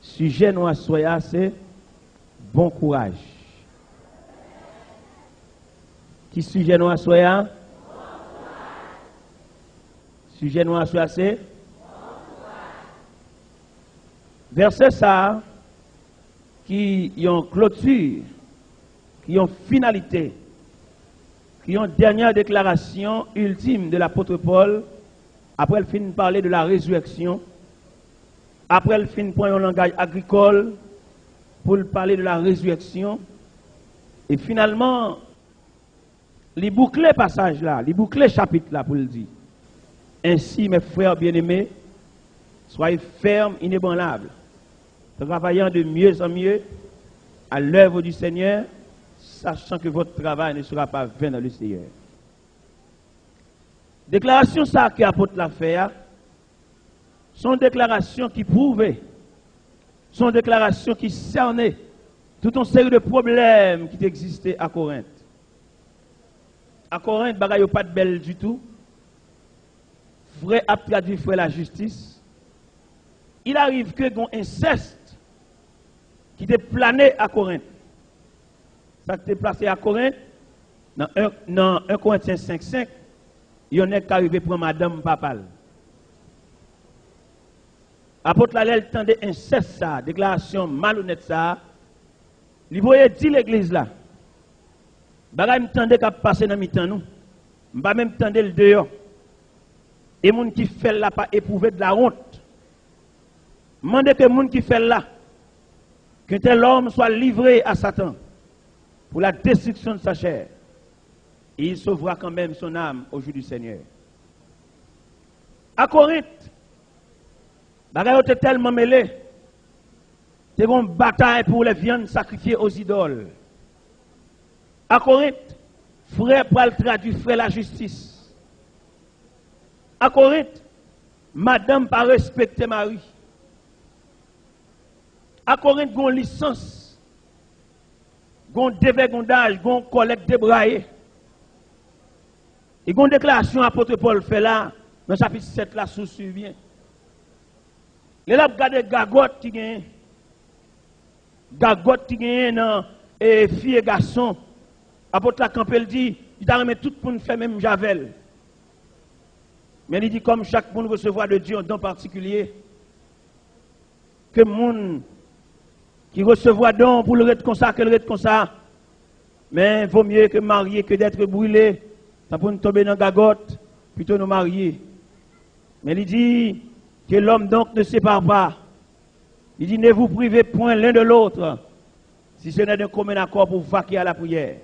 Sujet nous à c'est bon courage. Qui sujet nous à sujet nous à c'est verset ça qui ont clôture, qui ont finalité, qui ont dernière déclaration ultime de l'apôtre Paul, après le fin de parler de la résurrection, après le fin de prendre un langage agricole pour parler de la résurrection, et finalement, les boucler passage là, les boucler chapitre là pour le dire. Ainsi, mes frères bien-aimés, soyez fermes, inébranlables, travaillant de mieux en mieux à l'œuvre du Seigneur, sachant que votre travail ne sera pas vain dans le Seigneur. Déclaration ça que l'apôtre l'a fait, sont déclarations qui prouvaient, sont déclarations qui cernaient toute une série de problèmes qui existaient à Corinthe. À Corinthe, bagaille pas de belle du tout. Frère a traduit frère la justice. Il arrive que un inceste qui était plané à Corinthe. Ça qui était placé à Corinthe, dans 1 Corinthiens 5,5, il y en a qui arrivé pour madame papal. Apôtre Lalel tendait inceste ça, déclaration malhonnête ça. Il voyait dire l'église là. Bagay m'tendait qu'à passer dans mi-temps nous. M'pa même tendait le dehors. Et moun qui fait là pas éprouver de la honte. Mandez que moun qui fait là que tel homme soit livré à Satan pour la destruction de sa chair. Et il sauvera quand même son âme au jour du Seigneur. À Corinthe, bagay était tellement mêlé. C'est une bataille pour les viandes sacrifiées aux idoles. À Corinthe, frère Paul traduit frère la justice. À Corinthe, madame pas respecter mari. À Corinthe, gon licence, gon dévergondage, gon collecte débraillé. Et gon déclaration apôtre Paul fait là, dans le chapitre 7 là, sous bien. Les là, regardez gagotte qui gagne. Gagotte qui gagne dans filles et garçons. Apôtre la Campbell dit, il a remis tout pour nous faire même Javel. Mais il dit comme chaque monde recevoir de Dieu un don particulier, que monde qui recevoir don pour le reste comme ça, que le reste comme ça, mais vaut mieux que marier que d'être brûlé, ça pour nous tomber dans la gagotte, plutôt nous marier. Mais il dit que l'homme donc ne sépare pas. Il dit ne vous privez point l'un de l'autre, si ce n'est d'un commun accord pour vaquer à la prière.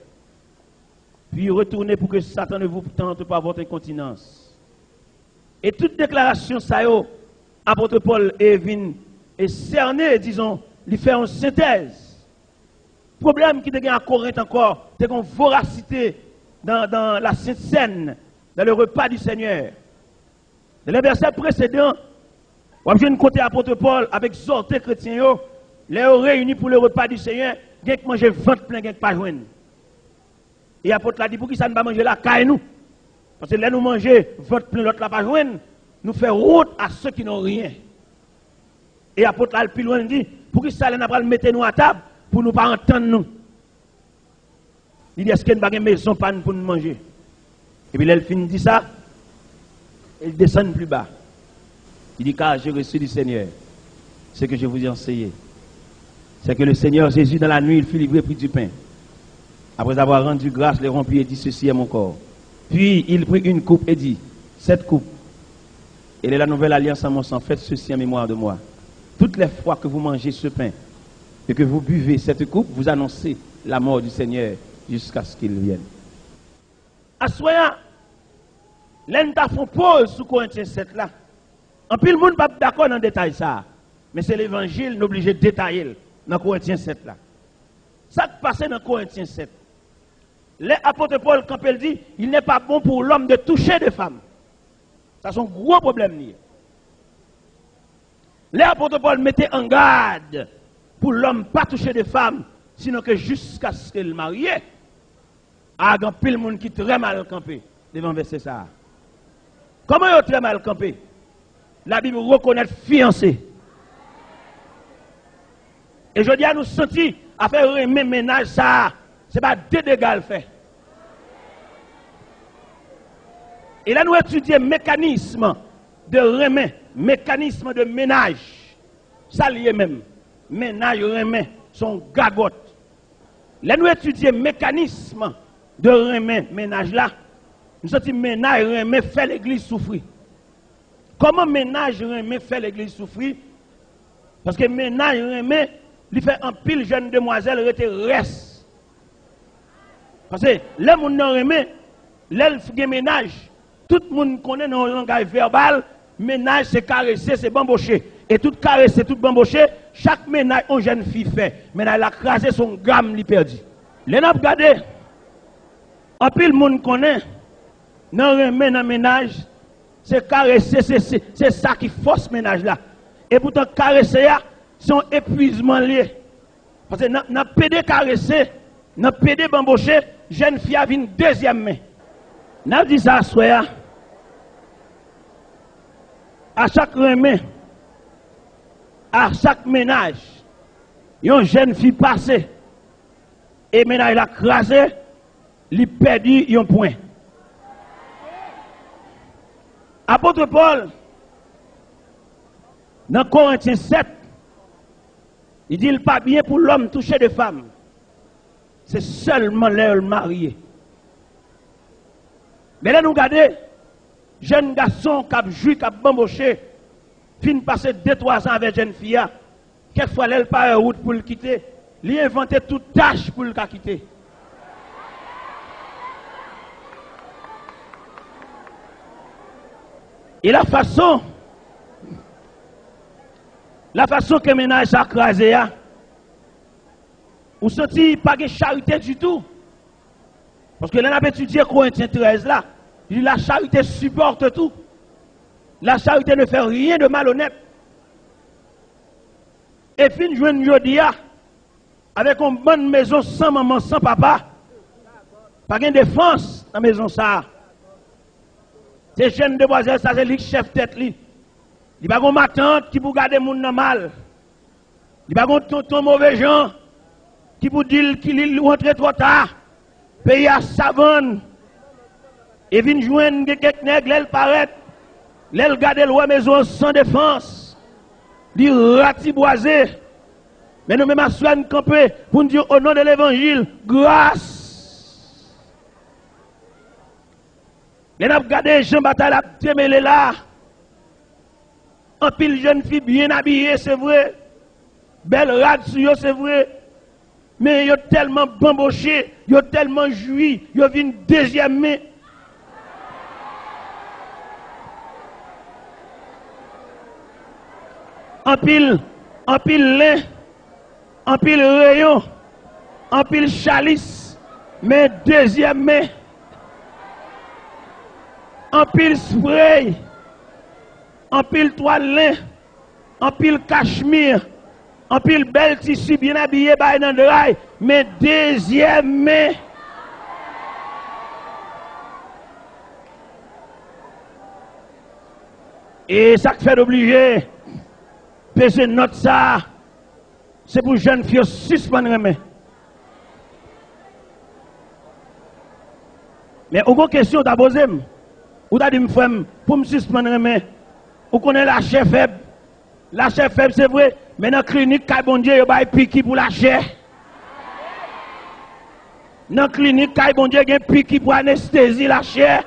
Puis retournez pour que Satan ne vous tente par votre incontinence. Et toute déclaration, ça y est, apôtre Paul et Vin est cerné, disons, lui fait une synthèse. Le problème qui est à Corinthe encore, c'est qu'on voracité dans la Sainte Seine, dans le repas du Seigneur. Dans les versets précédents, on a besoin de côté apôtre Paul avec exhorté chrétiens, les réunis pour le repas du Seigneur, il y a qui manger ventre plein, il y a qui pas joindre. Et l'apôtre l'a dit, pour qui ça ne va manger là, caille nous. Parce que là, nous manger, votre plein, l'autre là pas joindre, nous fait route à ceux qui n'ont rien. Et l'apôtre là, le plus loin dit, pour qui ça n'a pas le mettre nous à table, pour nous pas entendre nous. Il dit, est-ce qu'il n'y a pas une maison pour nous manger? Et puis là, il finit dit ça, il descend plus bas. Il dit, car j'ai reçu du Seigneur ce que je vous ai enseigné. C'est que le Seigneur Jésus, dans la nuit, il fut livré, prit du pain. Après avoir rendu grâce, le rompit et dit, ceci est mon corps. Puis il prit une coupe et dit, cette coupe, elle est la nouvelle alliance en mon sang, faites ceci en mémoire de moi. Toutes les fois que vous mangez ce pain et que vous buvez cette coupe, vous annoncez la mort du Seigneur jusqu'à ce qu'il vienne. À soya, l'État font pause sous Corinthiens 7 là. En plus, le monde n'est pas d'accord dans le détail ça. Mais c'est l'évangile, nous obligé de détailler dans Corinthiens 7 là. Ça qui passe dans Corinthiens 7. L'apôtre Paul, quand il dit, il n'est pas bon pour l'homme de toucher des femmes. Ça, c'est un gros problème. L'apôtre Paul mettait en garde pour l'homme pas toucher des femmes, sinon que jusqu'à ce qu'il marie. Ah, il y a pile monde qui très mal campé devant verset ça. Comment il est très mal campé? La Bible reconnaît fiancé. Et je dis à nous sentir à faire remettre ménage ça, c'est pas deux dégâts le fait. Et là nous étudions le mécanisme de remet, mécanisme de ménage. Ça lié même. Ménage remet son gagote. Là nous étudions le mécanisme de remet ménage là. Nous sentons ménage remet fait l'église souffrir. Comment ménage remet fait l'église souffrir? Parce que ménage remet il fait un pile jeune demoiselle reste. Parce que les gens qui remet, les ménage, tout le monde connaît dans le langage verbal, ménage c'est caresser, c'est bambocher. Et tout caresser, tout bambocher, chaque ménage une jeune fille fait. Ménage a crasé son gamme, il perdu. Les gens regardez, en pile le monde connaît, dans le ménage, c'est caresser, c'est ça qui force ménage là. Et pourtant caresser, c'est un épuisement lié. Parce que dans le PD caressé, dans le PD bamboché, jeune fille a une deuxième main. N'a dit ça, soya. À chaque remet, à chaque ménage, une jeune fille passée, et ménage l'a crasé, il perdu un point. Apôtre Paul, dans Corinthiens 7, il dit il pas bien pour l'homme toucher de femmes. C'est seulement leur marié. Mais là, nous regardons, jeune garçon qui a joué, qui a bamboché, fin passer 2-3 ans avec jeune fille, quelquefois elle part en route pour le quitter, il a inventé toute tâche pour le quitter. Et la façon que le ménage a crasé, vous sentez pas de charité du tout. Parce que là, on a étudié Corinthiens 13 là. Il dit la charité supporte tout. La charité ne fait rien de malhonnête. Et fin de joindre Yodia, avec une bonne maison sans maman, sans papa, pas de défense dans la maison ça. Ces jeunes demoiselles, ça c'est le chef tête li. Il n'y a pas ma tante qui pour garder mon mal. Il n'y a pas tonton mauvais gens qui pour dire qu'il rentre trop tard. Pays à savane. Et vient joindre quelques nègres, elle paraît. Elle garde la maison sans défense. Il ratiboisé. Mais nous même à soigner camper pour nous dire au nom de l'évangile, grâce. Les n'a regardé Jean Bataille a démêlé là. En pile jeune fille bien habillée, c'est vrai. Belle rade sur eux, c'est vrai. Mais ils ont tellement bamboché, ils ont tellement joui, ils ont vu une deuxième main. En pile lin, en pile rayon, en pile chalice, mais deuxième main. En pile spray, en pile toile lin, en pile cachemire, en pile bel tissu bien habillé by Nandraï, mais deuxième main. Et ça fait d'obliger, peser note ça, c'est pour jeunes filles suspendre main. Mais aucune question à poser. Ou t'as dit, pour me suspendre, mais vous connaissez la chair faible. La chair faible, c'est vrai. Mais dans la clinique, bon Dieu, il y a piqui pour la chair. Dans la clinique, bon Dieu, il y a piqui pour anesthésie la chair.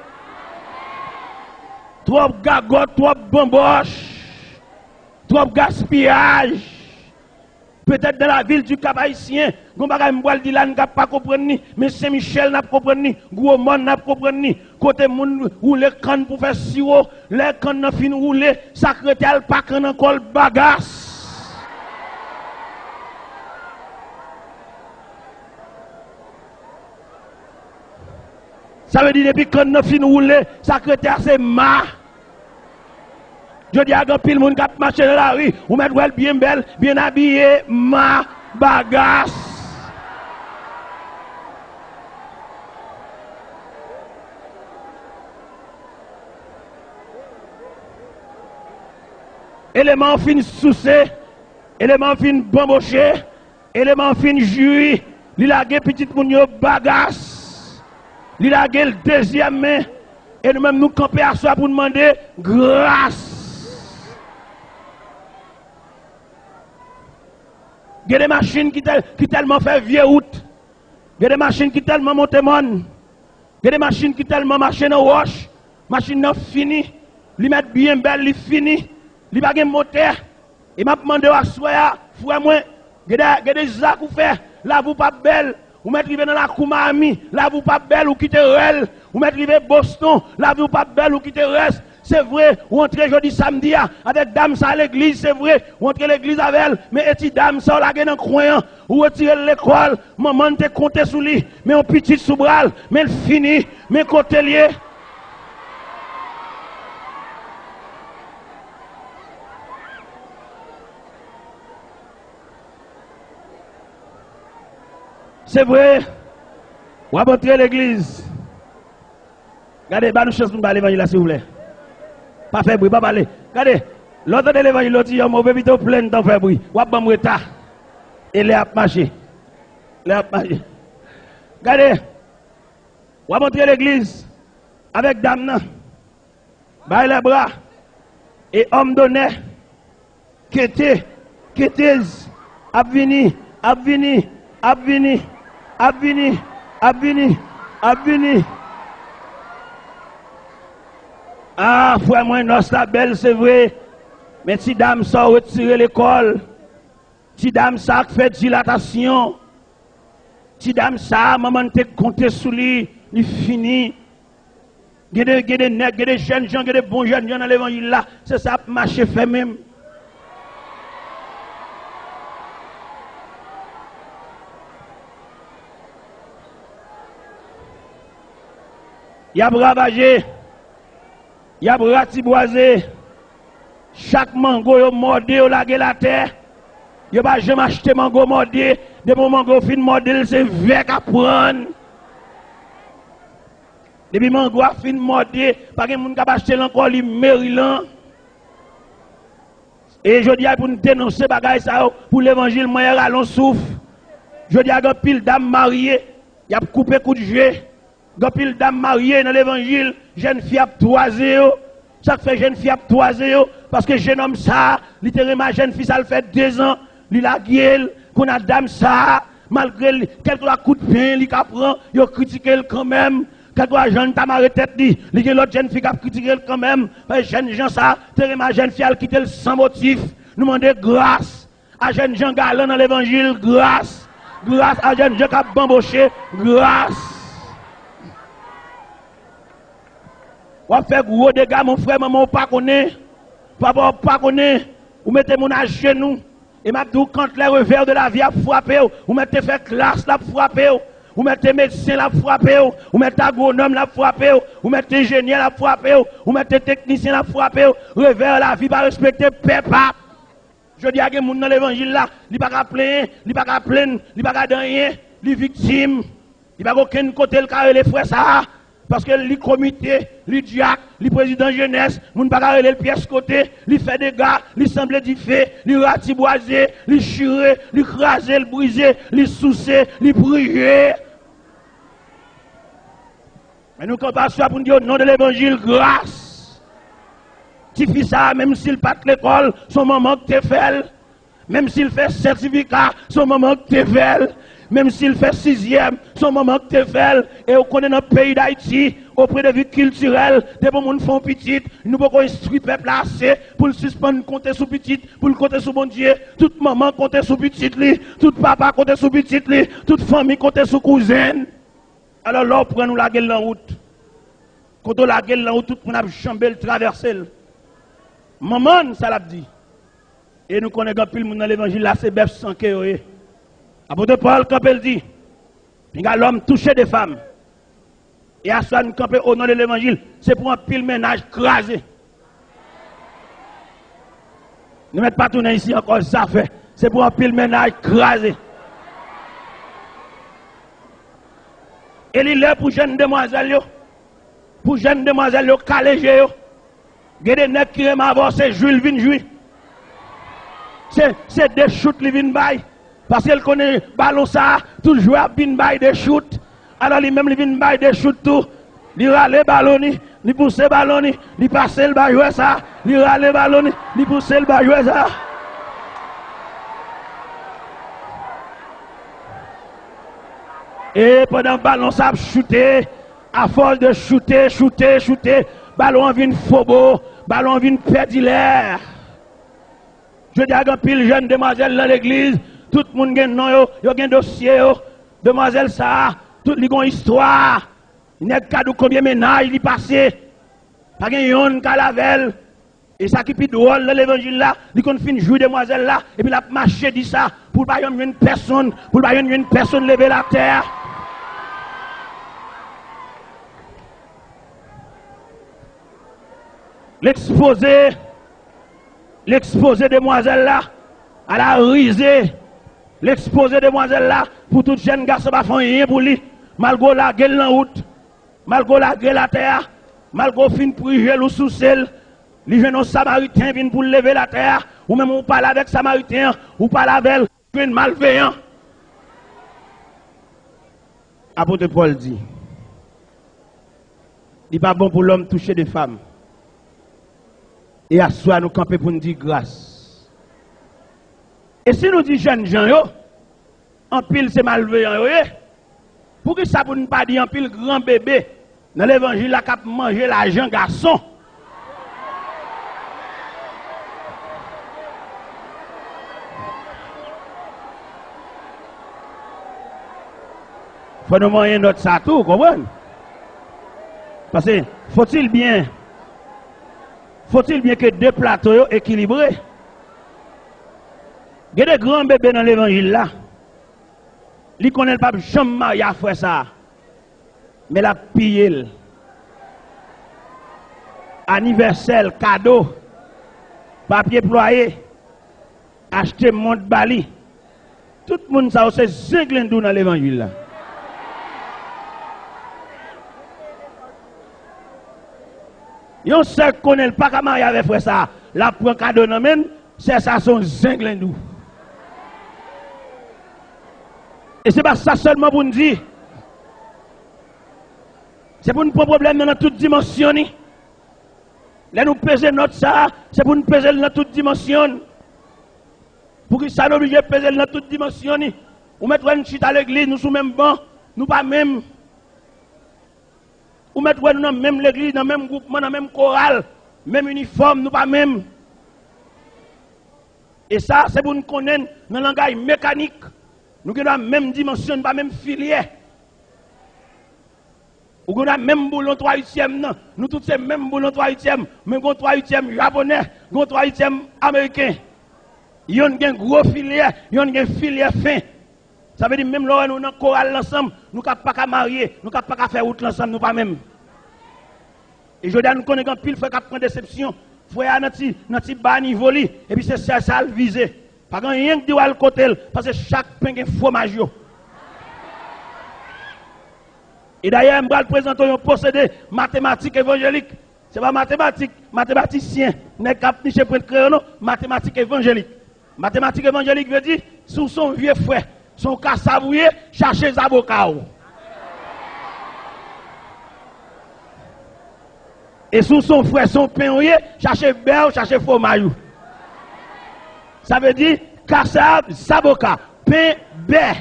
Trop gagote, trop bamboche, trop gaspillage. Peut-être dans la ville du Cap Haïtien, on va pas comprendre, mais Saint-Michel n'a pas comprendre, gros monde n'a pas comprendre, côté moun rouler canne pour faire sirop, les cannes n'a fin rouler, secrétaire pas canne encore bagasse. Ça veut dire depuis canne n'a fin rouler, secrétaire c'est ma. Je dis à grand pile moun qui marche dans la rue, ou mettre bien belle, bien habillé, ma bagasse. Élément fin soucé, élément fin bamboché, élément fin juillet, il a gagné petit moun yo bagasse. Il a gagné le deuxième main. Et nous-mêmes nous camper à soi pour demander grâce. Il y a des machines qui tellement fait vieux route. Il y a des machines qui tellement montent mon. Il y a des machines qui tellement marchent dans roche. Machine non fini. Li met bien belle, li fini. Li pas gen moteur. Et m'a demandé à soi, frère moi, il y a des zac ou fait. Là vous pas belle. Ou mettre dans la Koumami, là vous pas belle ou quitter Rel. Ou mettre Boston, là vous pas belle ou quitter reste. C'est vrai, ou entrer jeudi samedi avec dame ça à l'église, c'est vrai, ou entrer l'église avec elle, mais et dame ça la dans croyant, ou retirer l'école, maman te compter sous lui, mais on petit sous bral, mais elle finit, mais côté lié. C'est vrai, ou entrer l'église. Regardez, bah nous chance pour l'évangile là s'il vous plaît. Pas faire bruit, pas parler. Regardez, l'autre de l'évangile, l'autre dit, mauvais vite plein de temps faire bruit. Ou pas me retard. Et les a marché. Les a marché. Regardez, ou va montrer l'église avec dame, baille les bras, et homme donné, quêté, quêteuse, abvini, abvini, abvini, abvini, abvini, abvini. Ah, frère, moi, notre belle, c'est vrai. Mais si dame ça retirer l'école, si dame ça fait dilatation, si dame ça, maman te compté sous lui, il finit. Il y a des nègres, il y a des jeunes gens, il y a des bons jeunes gens dans l'évangile là. C'est ça, marcher fait même. Il y a bravagé. Il y a ratiboisé. Chaque mango yo mordé ou lagué la terre. Yo pas jamais acheté mango mordé. De mon mango fin mordé, c'est vec à prendre. Depuis mango a fin mordé, pas gen moun ka acheter encore li Maryland. Et je dis pour nous dénoncer bagay ça pour l'évangile moyen allons souffle. Je dis à pile dame mariée, y a coupé coup de jeu. Gopil dame mariée dans l'évangile, jeune fille a toisé. Ça fait jeune fille a toisé parce que jeune homme ça, littéralement jeune fille ça le fait 2 ans, il a gueule, qu'on a dame ça, malgré quelques coups de pain, il prend, il a critiqué quand même. Quelques jeune t'a marre tête dit, il y a l'autre jeune fille qui a critiqué quand même. Jeune gens ça, littéralement jeune fille a quitté sans motif. Nous demandons grâce à jeune gens galant dans l'évangile, grâce. Grâce à jeune gens qui a bamboché, grâce. Ou fait gros dégâts, mon frère, maman, ou pas connaît. Papa, ou pas connaît. Ou mettez mon âge chez nous. Et maintenant, quand les revers de la vie a frappé, ou mettez fait classe la frappé, ou mettez médecin la frappé, ou mettez agronome la frappé, ou mettez ingénieur la frappé, ou mettez technicien la frappé, revers la vie pas respecter peuple. Je dis à quelqu'un dans l'évangile là, il pas qu'à plaindre, il pas qu'à plaindre, il pas qu'à rien, il victime, il pas aucun côté le carré les frères ça. Parce que le comité, le diacre, le président jeunesse, moun pas garder le pièce côté, il fait des gars, il semble du fait, il ratiboiser, il chirer, il craser, il briser, il sousser, il prier. Mais nous comptons pour nous dire au nom de l'évangile, grâce. Tu fais ça, même s'il pas de l'école, son maman que tu fais. Même s'il fait certificat, son maman que tu fais. Même s'il fait 6e, son moment que tu fais, et on connaît notre pays d'Haïti, auprès de vie culturelle, des bons gens font petit, nous pouvons instruire le peuple assez pour le suspendre, compter sous petit, pour le compter sous bon Dieu, toute maman compter sous petit, tout papa compter sous petit, toute famille compter sous cousine. Alors là, on prend nous la gueule en route. Quand on la gueule en route, tout le monde a chambé, traversé. Maman, ça l'a dit. Et nous connaissons plus le monde dans l'évangile, là, c'est bœuf sans que Apôtre Paul, quand il dit, l'homme touché des femmes, et à soi nous camper au nom de l'évangile, c'est pour un pile ménage crasé. Ne mettez pas tout ici encore, ça fait. C'est pour un pile ménage crasé. Et il est pour jeunes demoiselles, pour jeunes demoiselles calégées, il y a des nègres qui aiment avoir, c'est Jules vin jouer. C'est des chutes qui viennent bailler. Parce qu'elle connaît ballon ça, tout joueur bin bay des shoot. Alors lui-même, il vient bay des shoot tout. Il râle ballon, il pousse ballon, il passe le bas jouer ça. Il râle ballon, il pousse le bas jouer ça. Et pendant que ballon ça shooté, à force de shooter, ballon vient faux, ballon vient perdre l'air. Je dis à un pile jeune demoiselle dans l'église, tout le monde a un nom, il y a un dossier, demoiselle ça, tout le monde a une histoire. Il n'y a pas de combien de ménages il passé. Pas de yon calavel. Et ça qui est plus drôle dans l'évangile là, il qu'on fin jouer demoiselle là, et puis la marché dit ça, pour pas une personne, lever la terre. L'exposé demoiselle là, elle a risé. L'exposé demoiselle là, pour tout jeune garçon, pas faire rien pour lui. Malgré la gueule en route, malgré la gueule à terre, malgré fin prier ou sous celle, les jeunes samaritains viennent pour lever la terre, ou même on parle avec samaritain, ou parle avec un malveillant. Apôtre Paul dit, il n'est pas bon pour l'homme toucher des femmes. Et à soi nous camper pour nous dire grâce. Et si nous disons jeunes gens, en pile c'est malveillant, pour que ça pour ne pas dire en pile grand bébé, dans l'évangile, la cap manger l'argent garçon. Faut nous manger notre satou, comprenez? Parce que faut-il bien que deux plateaux soient équilibrés? Il y a des grands bébés dans l'évangile là. Ils ne connaissent pas jamais marié à faire ça. Mais la pillé. Anniversaire, cadeau, papier ployé, acheter montre bali. Tout le monde ça c'est zinglendou dans l'évangile là. Yon se connaît pas comment il avait fait ça. La prend cadeau dans même, c'est ça son zinglendou. Et c'est pas ça seulement pour nous dire. C'est pour nous prendre problème dans toute dimension. Là nous peser notre ça, c'est pour nous peser dans toute dimension. Pour que ça nous oblige de peser dans toute dimension. Ou mettre une chute à l'église, nous sommes même banc, nous pas même. Ou mettre nous dans même l'église, dans même groupement, dans même chorale, même uniforme, nous pas même. Et ça, c'est pour nous connaître dans le langage mécanique. Nous avons la même dimension, pas même filière. Nous avons la même boulon 3/8e. Nous tous ces mêmes boulon 3/8e. Même 3/8e japonais, 3/8e américain. Ils ont un gros filière, ils ont une filière fin. Ça veut dire même là, nous dans chorale ensemble, nous ne pouvons pas marier, nous ne pouvons pas faire route ensemble, nous pas même. Et je dis à nous connaissons pile frère qui prend déception. Frère dans petit bas niveau et puis c'est ça le viser. Pas rien que dire à côté parce que chaque pain est fromage. Et d'ailleurs, je vais présenter un procédé mathématique évangélique. Ce n'est pas mathématique, mathématicien. N'est pas niché pour le crayon, mathématique évangélique. Mathématique évangélique veut dire, sous son vieux frère, son cas savouillé, chercher les avocats. Et sous son frère, son pain, chercher beurre, chercher fromage. Ça veut dire, cassab, saboka, pain, beurre.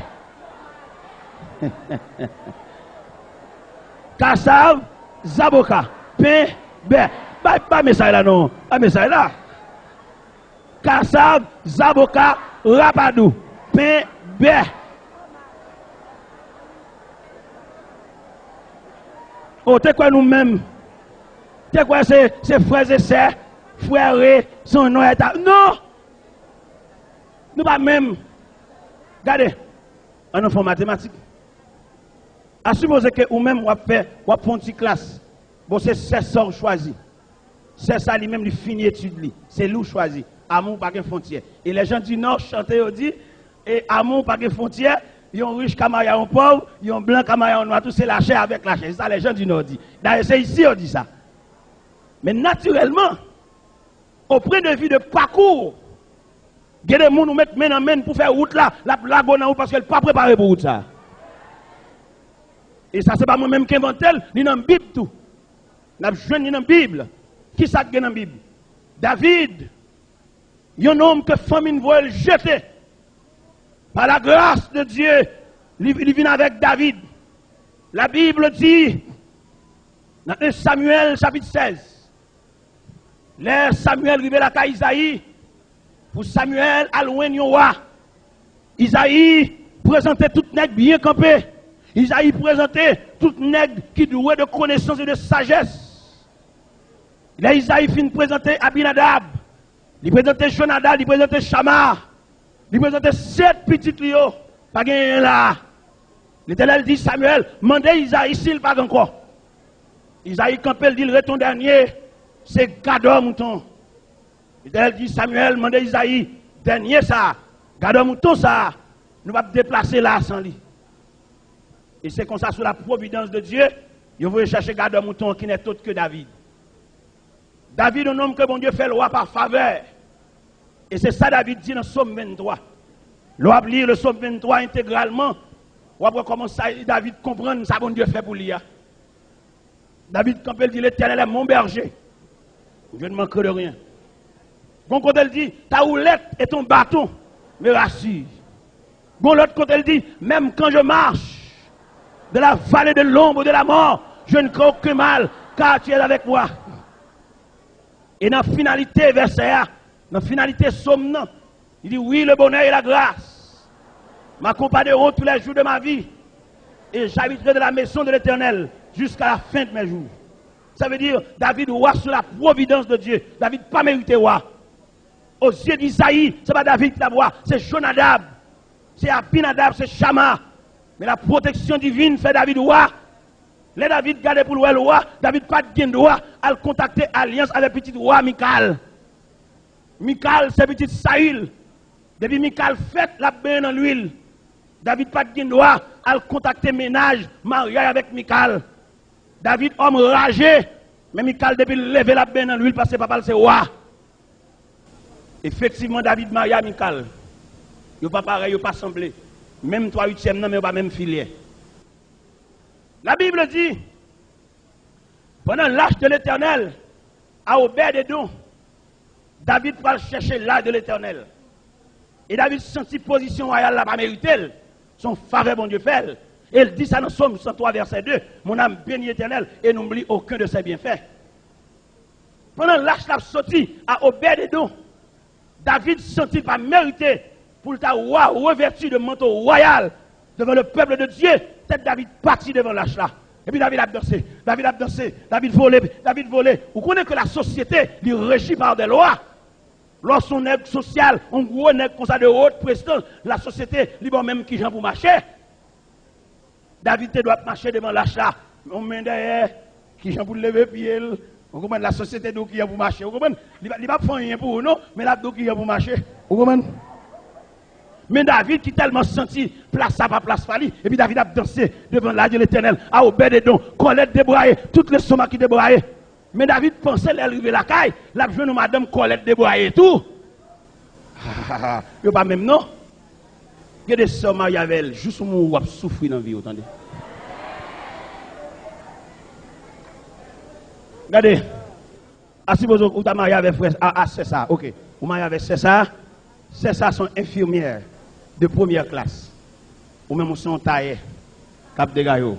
Kassav, zaboka, pain, beurre. Pas message là non, pas message là. Kassav, zaboka, rapadou, pain, beurre. Oh, t'es quoi nous-mêmes? T'es quoi ces frères et sœurs, frères, son nom est à... Non! Nous pas même. Regardez, un enfant mathématique. À supposer que ou même on fait une petite classe. Bon, c'est ça choisi. C'est ça lui-même lui finit étude. C'est lui choisi. Amour pas de frontière. Et les gens du Nord chantent et disent et amour pas de frontière. Ils ont riche comme ils ont pauvre, ils ont blanc comme ils ont noir, tout c'est la chair avec la chair. C'est ça les gens du Nord disent. D'ailleurs, c'est ici on dit ça. Mais naturellement, au point de vue de parcours Il y a des gens qui mettent main en main pour faire route là, la lago dans parce qu'elle n'est pas préparée pour route ça. Et ça, c'est pas moi-même qui invente, ni dans la Bible tout. Nous avons ni dans la Bible. Qui ça qui est dans la Bible? David, un homme que famine voit jeter. Par la grâce de Dieu, il vient avec David. La Bible dit, dans 1 Samuel chapitre 16, l'air Samuel arrive à la Isaïe, pour Samuel à loin de roi. Isaïe présentait tout nègre bien campé. Isaïe présentait tout nègre qui doué de connaissance et de sagesse. Là, Isaïe finit présenter Abinadab, il présentait Jonadab, il présentait Shama, il présentait 7 petits lios, pas gagné là. L'Éternel dit Samuel, mandez Isaïe s'il pas encore. Isaïe campé, il dit le ton dernier, c'est Gador mouton. L'Éternel dit Samuel, mandez Isaïe, dernier ça, Gador mouton ça, nous va déplacer là sans lui. Et c'est comme ça, sous la providence de Dieu, il veut chercher Gador mouton qui n'est autre que David. David, un homme que bon Dieu fait loi par faveur. Et c'est ça David dit dans le psaume 23. L'on va lire le psaume 23 intégralement. On va comment ça, David comprendre ça bon Dieu fait pour lui. David, quand il dit l'Éternel est mon berger, je ne manquerai de rien. Bon, quand elle dit ta houlette et ton bâton me rassurent. Bon, l'autre quand elle dit même quand je marche de la vallée de l'ombre de la mort, je ne crains aucun mal, car tu es avec moi. Et dans la finalité, verset 1, dans la finalité somme, il dit oui, le bonheur et la grâce m'accompagneront tous les jours de ma vie, et j'habiterai dans la maison de l'Éternel jusqu'à la fin de mes jours. Ça veut dire, David roi sous la providence de Dieu. David pas mérité roi. Aux yeux d'Isaïe, ce n'est pas David qui la voix, c'est Jonadab, c'est Abinadab, c'est Shama. Mais la protection divine fait David roi. Les David gardé pour le roi, David pas de droit à contacter alliance avec petit roi Michal. Michal, c'est petit Saül. Depuis Michal fait la bain dans l'huile. David pas de droit à contacter ménage, mariage avec Michal. David, homme ragé, mais Michal depuis lever la bain dans l'huile parce que papa c'est roi. Effectivement, David marie à Michal. Il n'est pas pareil, il n'est pas semblé. Même 3/8e, non, mais il pas même filière. La Bible dit, pendant l'âge de l'Éternel, à Obed-Edom, David va chercher l'âge de l'Éternel. Et David sentit position royale là, pas mérité. Son faveur, bon Dieu, fait. Et il dit ça dans Somme 103, verset 2. Mon âme bénit l'Éternel et n'oublie aucun de ses bienfaits. Pendant l'âge l'a sorti à Obed-Edom, David sentit pas mérité pour le roi revêtu de manteau royal devant le peuple de Dieu. Peut-être David parti devant l'âge là. Et puis David a dansé, David volé. Vous connaissez que la société est régie par des lois. Lorsqu'on est social, on gros nègre comme ça de haute présidence, la société, libre même qui j'en pour marcher. David doit marcher devant l'âge là. On met derrière, qui j'en pour lever pied. Vous comprenez, la société d'où qui est pour marcher. Vous comprenez, il ne va pas faire rien pour nous, mais là d'où qui est pour marcher. Vous comprenez? Mais David qui tellement senti place à pas place fali, et puis David a dansé devant l'âge de l'Éternel, à Obed-Edom, Colette débraillée, toutes les sommats qui débraillées. Mais David pensait l'arriver la caille, la jeune madame Colette débraillée tout. Il pas même non. Il y a des sommats avec elle, juste où on souffrir dans la vie, attendez. Regardez, si vous avez marié avec frère, c'est ça, ok. Vous mariez avec c'est ça sont infirmières de première classe. Ou même son taille, cap de gaillot.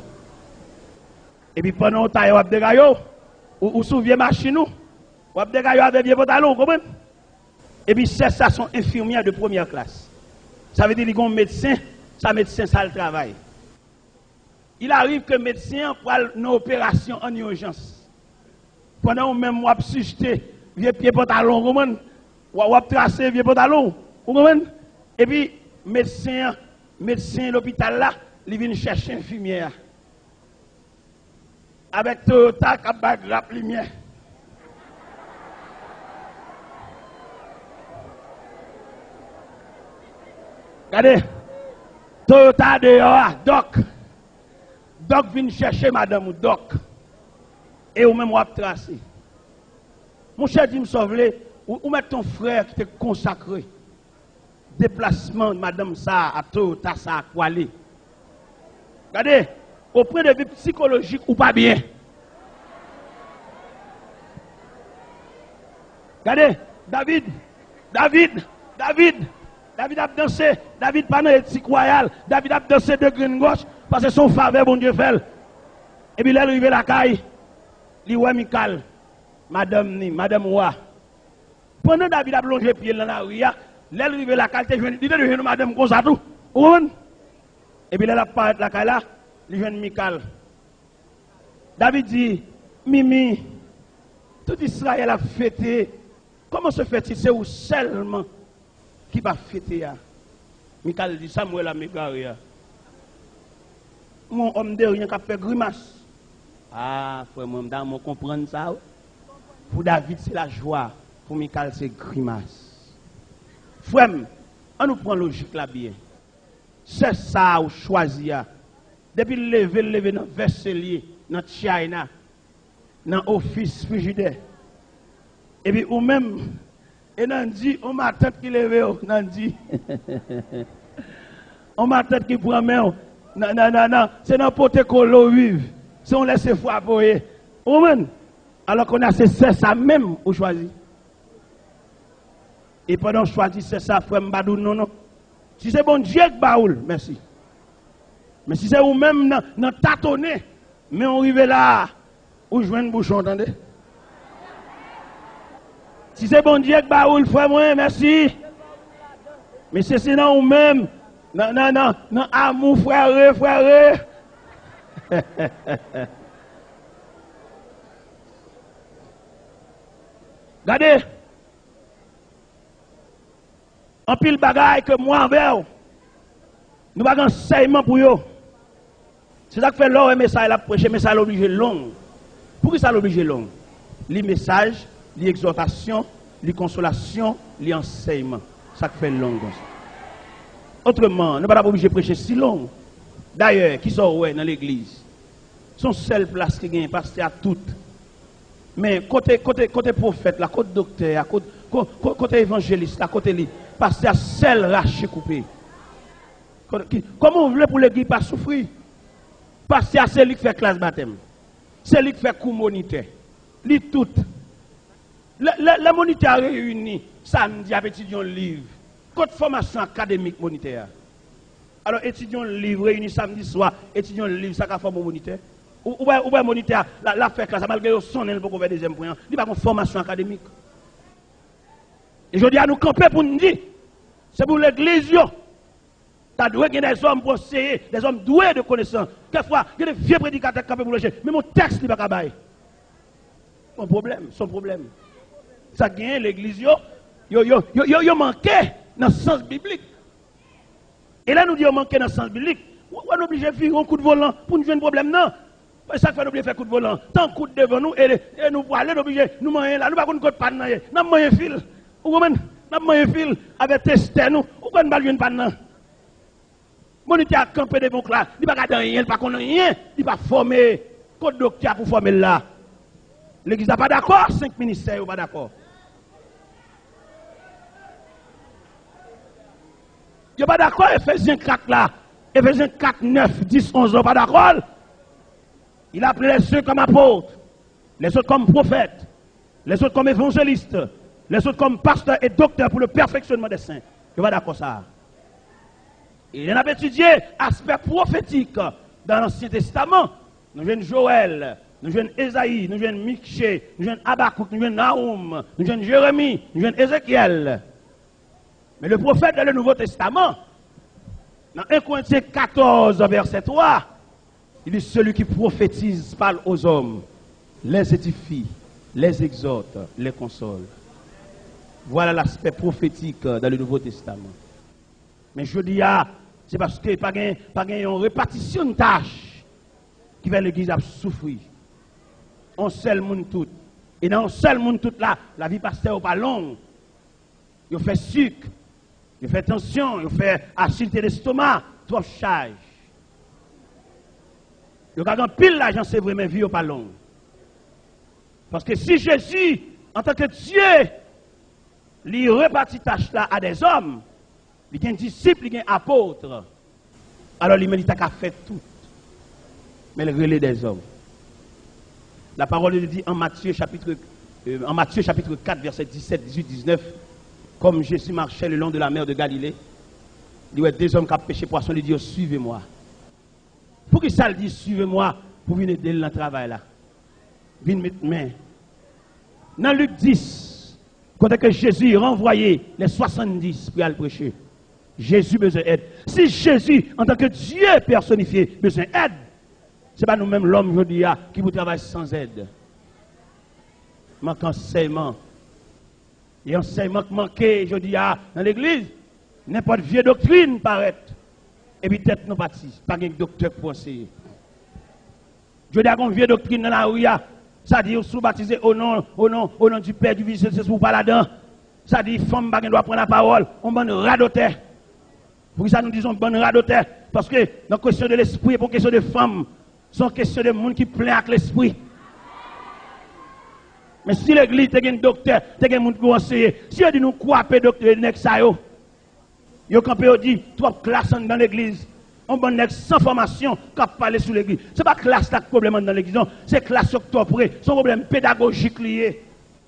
Et puis pendant on taille cap de gaillot, ou sous vieille machine ou cap de gaillot avec vieux pantalon, vous comprenez? Et puis c'est ça sont infirmières de première classe. Ça veut dire qu'ils ont un médecin, ça médecin ça le travail. Il arrive que le médecin prend une opération en urgence. Pendant même on suscité vieux pied pantalon, vous comprenez? Ou tracer vieux pantalon, vous comprenez? Et puis médecin l'hôpital là, il vient chercher infirmière. Avec Toyota qui a grappe lumière. Regardez, Toyota dehors, Doc vient chercher madame Doc. Et ou même ou tracer. Mon cher dit me sauver, ou mettre ton frère qui t'est consacré. déplacement de madame ça, à tout, à ça, à quoi aller. Regardez, au point de vue psychologique ou pas bien. Regardez, David a dansé, David pas dans l'éthique royale, David a dansé de green gauche, parce que son faveur, bon Dieu fait. Et puis, il est arrivé à la caille, il voit Michael, madame Roi. Pendant David a plongé pied dans la rue, il est arrivé à la caille, il est devenu madame comme ça tout. Et puis, il a parlé de la caille là, il vient Michael. David dit, Mimi, tout Israël a fêté. Comment se fait-il? C'est où seulement qui va fêter? Michael dit, Samuel a mégaré. Mon homme de rien qui a fait grimace. Ah, frère, moi, je comprends ça. Pour David, c'est la joie. Pour Michael, c'est grimace. Frère, on nous prend logique là bien. C'est ça ou choisi. Depuis lever dans Verselier, dans China, dans l'office frigidaire. Et puis, ou même, et on dit, on m'a tête qui lève, on dit. On m'a tête qui prend main. Non, c'est n'importe quoi l'eau vive. Si on laisse frapper. Alors qu'on a c'est ça même ou choisi. Et pendant choisi c'est ça, frère Mbadou, non. Si c'est bon Dieu qui baoule, merci. Mais si c'est vous-même dans tâtonner, mais on arrive là, où je viens de bouchon, entendez? Si c'est bon Dieu qui baoule, frère, moi, merci. Mais c'est sinon vous-même, non, amour, frère. Regardez, en pile bagaille que moi envers, nous avons un enseignement pour eux. C'est ça que fait l'or et message la prêcher, mais ça l'oblige long. Pourquoi ça l'oblige long? Les messages, les exhortations, les consolations, les enseignements. Ça fait long. Autrement, nous ne sommes pas obligés de prêcher si long. D'ailleurs, qui sont dans l'église, son seule place qui gagne, pasteur à toutes. Mais côté prophète, là, côté docteur, côté évangéliste, là, côté lui, pasteur seul raché coupé. Comment on voulait pour l'église pas souffrir? Pasteur c'est lui qui fait classe baptême. C'est lui qui fait cours moniteur. Lui tout. Les moniteurs réunis, samedi, avec étudiants livre. Côté formation académique moniteur. Alors, étudiants livre réunis samedi soir, étudiants livre, ça va former moniteur. Ou bien moniteur, la fait classe, malgré son elle pour faire deuxième point. Il n'y a pas de formation académique. Et je dis à nous camper pour nous dire, c'est pour l'église. Tu dois avoir des hommes conseillers, des hommes doués de connaissances. Quelquefois, il y a des vieux prédicateurs qui peuvent lâcher. Mais mon texte n'est pas capable. Son problème. Ça gagne l'église, yo manqué dans le sens biblique. Et là, nous disons manqué dans le sens biblique. On est obligé de faire un coup de volant pour nous jouer un problème, non? Ça fait oublier faire coup de volant. Tant coup devant nous et nous pour aller obligé. Nous moyen là, nous pas qu'on code pas nan. N'a moyen fil. Ou comment? N'a moyen fil avec tester nous. Ou qu'on pas une panne. Moniteur a campé devant là, il pas garder rien, il pas connaît rien, il pas former code docteur pour former là. L'église n'a pas d'accord, 5 ministères pas d'accord. Il pas d'accord, Ephésiens 4 là. Ephésiens 4, 9, 10, 11, pas d'accord. Il a appelé les uns comme apôtres, les autres comme prophètes, les autres comme évangélistes, les autres comme pasteurs et docteurs pour le perfectionnement des saints. Je vais d'accord ça. Il en a étudié aspect prophétique dans l'Ancien Testament. Nous jouons Joël, nous jouons Esaïe, nous jouons Michée, nous jouons Habakkuk, nous jouons Naoum, nous jouons Jérémie, nous jouons Ézéchiel. Mais le prophète dans le Nouveau Testament, dans 1 Corinthiens 14, verset 3, il dit celui qui prophétise parle aux hommes, les édifie, les exhorte, les console. Voilà l'aspect prophétique dans le Nouveau Testament. Mais je dis, c'est parce que pas une répartition de tâches qui va l'église à souffrir. On seul monde tout. Et dans un seul monde tout là, la vie pasteur n'est pas longue. Il fait sucre, il fait tension, il fait acidité d'estomac, trop charge. Il y a un pile l'argent, c'est vrai, mais vie n'est pas longue. Parce que si Jésus, en tant que Dieu, il répartit tâches là à des hommes, il y a un disciple, il y a un apôtre. Alors l'humanité a fait tout. Mais le relais des hommes. La parole de Dieu dit en Matthieu chapitre 4, verset 17, 18, 19, comme Jésus marchait le long de la mer de Galilée, il y a des hommes qui ont pêché poisson, il dit suivez-moi. Pour qui ça le dit suivez-moi pour venir aider dans le travail là. Venez mettre main. Dans Luc 10, quand que Jésus renvoyé les 70 pour aller prêcher, Jésus besoin d'aide. Si Jésus, en tant que Dieu personnifié, besoin d'aide, ce n'est pas nous-mêmes l'homme aujourd'hui qui vous travaille sans aide. Manque enseignement. Et enseignement qui manque aujourd'hui dans l'église, n'importe vieille doctrine paraît. Et puis tête nous partis, pas un docteur pour enseigner. Je dis à une vieille doctrine dans la rue, ça dit sous baptisé au nom du Père, du Fils, c'est pour pas là-dedans. Ça dit femme pas doit prendre la parole, on bonne radoter. Pour ça nous disons bonne radoter parce que dans la question de l'esprit, pour question de femme, c'est question de monde qui plaît avec l'esprit. Mais si l'église est un docteur, c'est un monde qui conseille. Si on dit nous quoi docteur nek ça yo. Yo campé dit trois classes dans l'église. On bon nek sans formation qui parler sur l'église. C'est pas classe là problème dans l'église, c'est classe octobrée, son problème pédagogique lié.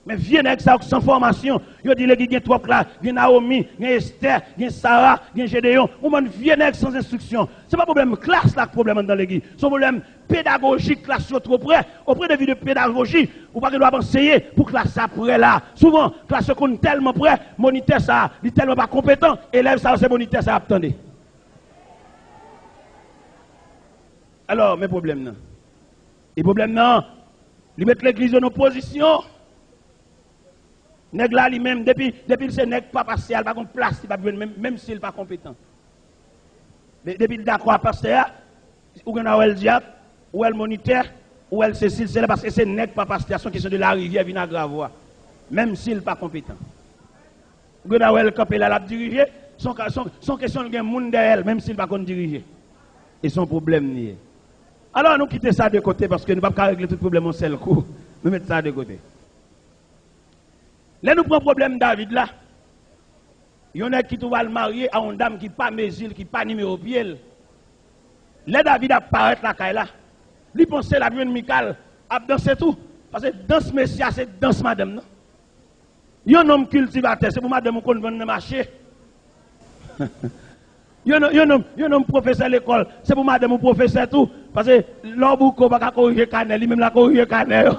Mais viens avec ça sans formation, yo dit l'église gen trois classes, gen Naomi, gen Esther, gen Sarah, gen Gédéon. On bon viens avec sans instruction. C'est pas problème classe là problème dans l'église. Son problème pédagogique classe trop près, auprès de vie de pédagogie, ou pas que doit enseigner pour classe après là. Souvent classe qu'on tellement près, moniteur ça, il tellement pas compétent, élève ça c'est moniteur ça attendez. Alors, mes problèmes non. Les problèmes non, ils mettent l'église en opposition. Nèg là lui-même depuis c'est nèg pas pasteur, pas contre place, il pas même s'il pas compétent. Depuis d'accord pasteur, ou qu'on a le diable, ou le moniteur, ou elle Cécile, c'est parce que c'est nèg pas pasteur, son question de la rivière vient à Gravois, même s'il pas compétent. Ou qu'on a le camper là la diriger, son question de monde derrière même s'il pas contre diriger. Et son problème nié. Alors nous quittons ça de côté parce que nous ne pouvons pas régler tout le problème en seul coup. Nous mettons ça de côté. Là, nous prenons le problème David là. Il y en a qui va le marier à une dame qui n'est pas mesure, qui n'est pas numéro pied. Là, David apparaît là. Lui pense la vie de Michal, a dansé tout. Parce que danse messia, c'est danse madame. Non? Il y a un homme cultivateur, c'est pour madame qu'on vend dans le marché. Il y a un homme professeur à l'école, c'est pour madame ou professeur tout. Parce que l'homme ne peut pas corriger canel, lui-même la corriger canel.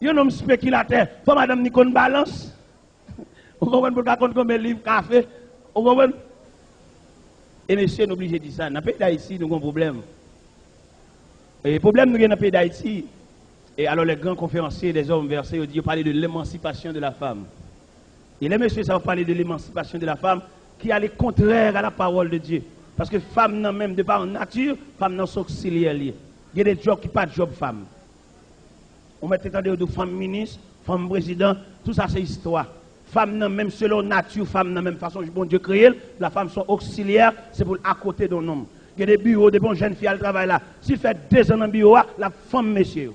Il y a un homme spéculateur, il faut madame ni qu'on balance. On comprend pour qu'on comme livre café. On comprend. Et monsieur, nous obligé de dire ça. Dans le pays d'Haïti, nous avons un problème. Et le problème, nous avons dans le pays d'Haïti. Et alors, les grands conférenciers des hommes versés, ils parlent de l'émancipation de la femme. Et les messieurs, ça va parler de l'émancipation de la femme qui est contraire à la parole de Dieu. Parce que femme, non, même de par nature, femme, non, sont auxiliaires. Il y a des jobs qui ne sont pas de job femme. On met de femmes ministres, femmes présidents, tout ça c'est histoire. Femmes, non, même selon nature, femmes, non, même façon, bon Dieu créé, la femme sont auxiliaires, c'est pour à côté d'un homme. Il y a des bureaux, des bonnes jeunes filles, elles travaillent là. S'il fait 2 ans dans le bureau, la femme, monsieur.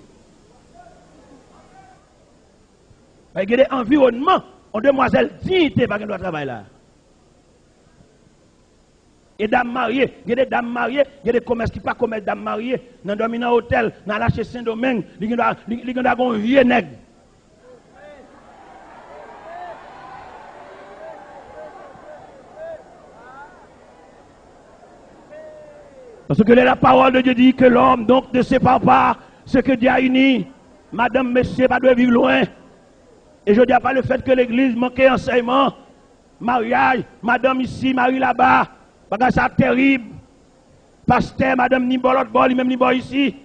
Il y a des environnements, on demoiselle dignité, pas qu'elle doit travailler là. Et dames mariées, il y a des dames mariées, il y a des commerces qui ne sont pas commerce dames mariées. Dans un hôtel, dans la chez Saint-Domingue, il y a un vieux nègre. Parce que la parole de Dieu dit que l'homme donc ne sépare pas ce que Dieu a uni. Madame, monsieur, pas de vivre loin. Et je ne dis pas le fait que l'église manque d'enseignement. Mariage, madame ici, Marie là-bas. Parce que c'est terrible. Pasteur, madame, ni bon l'autre bord, ni même ni bon ici.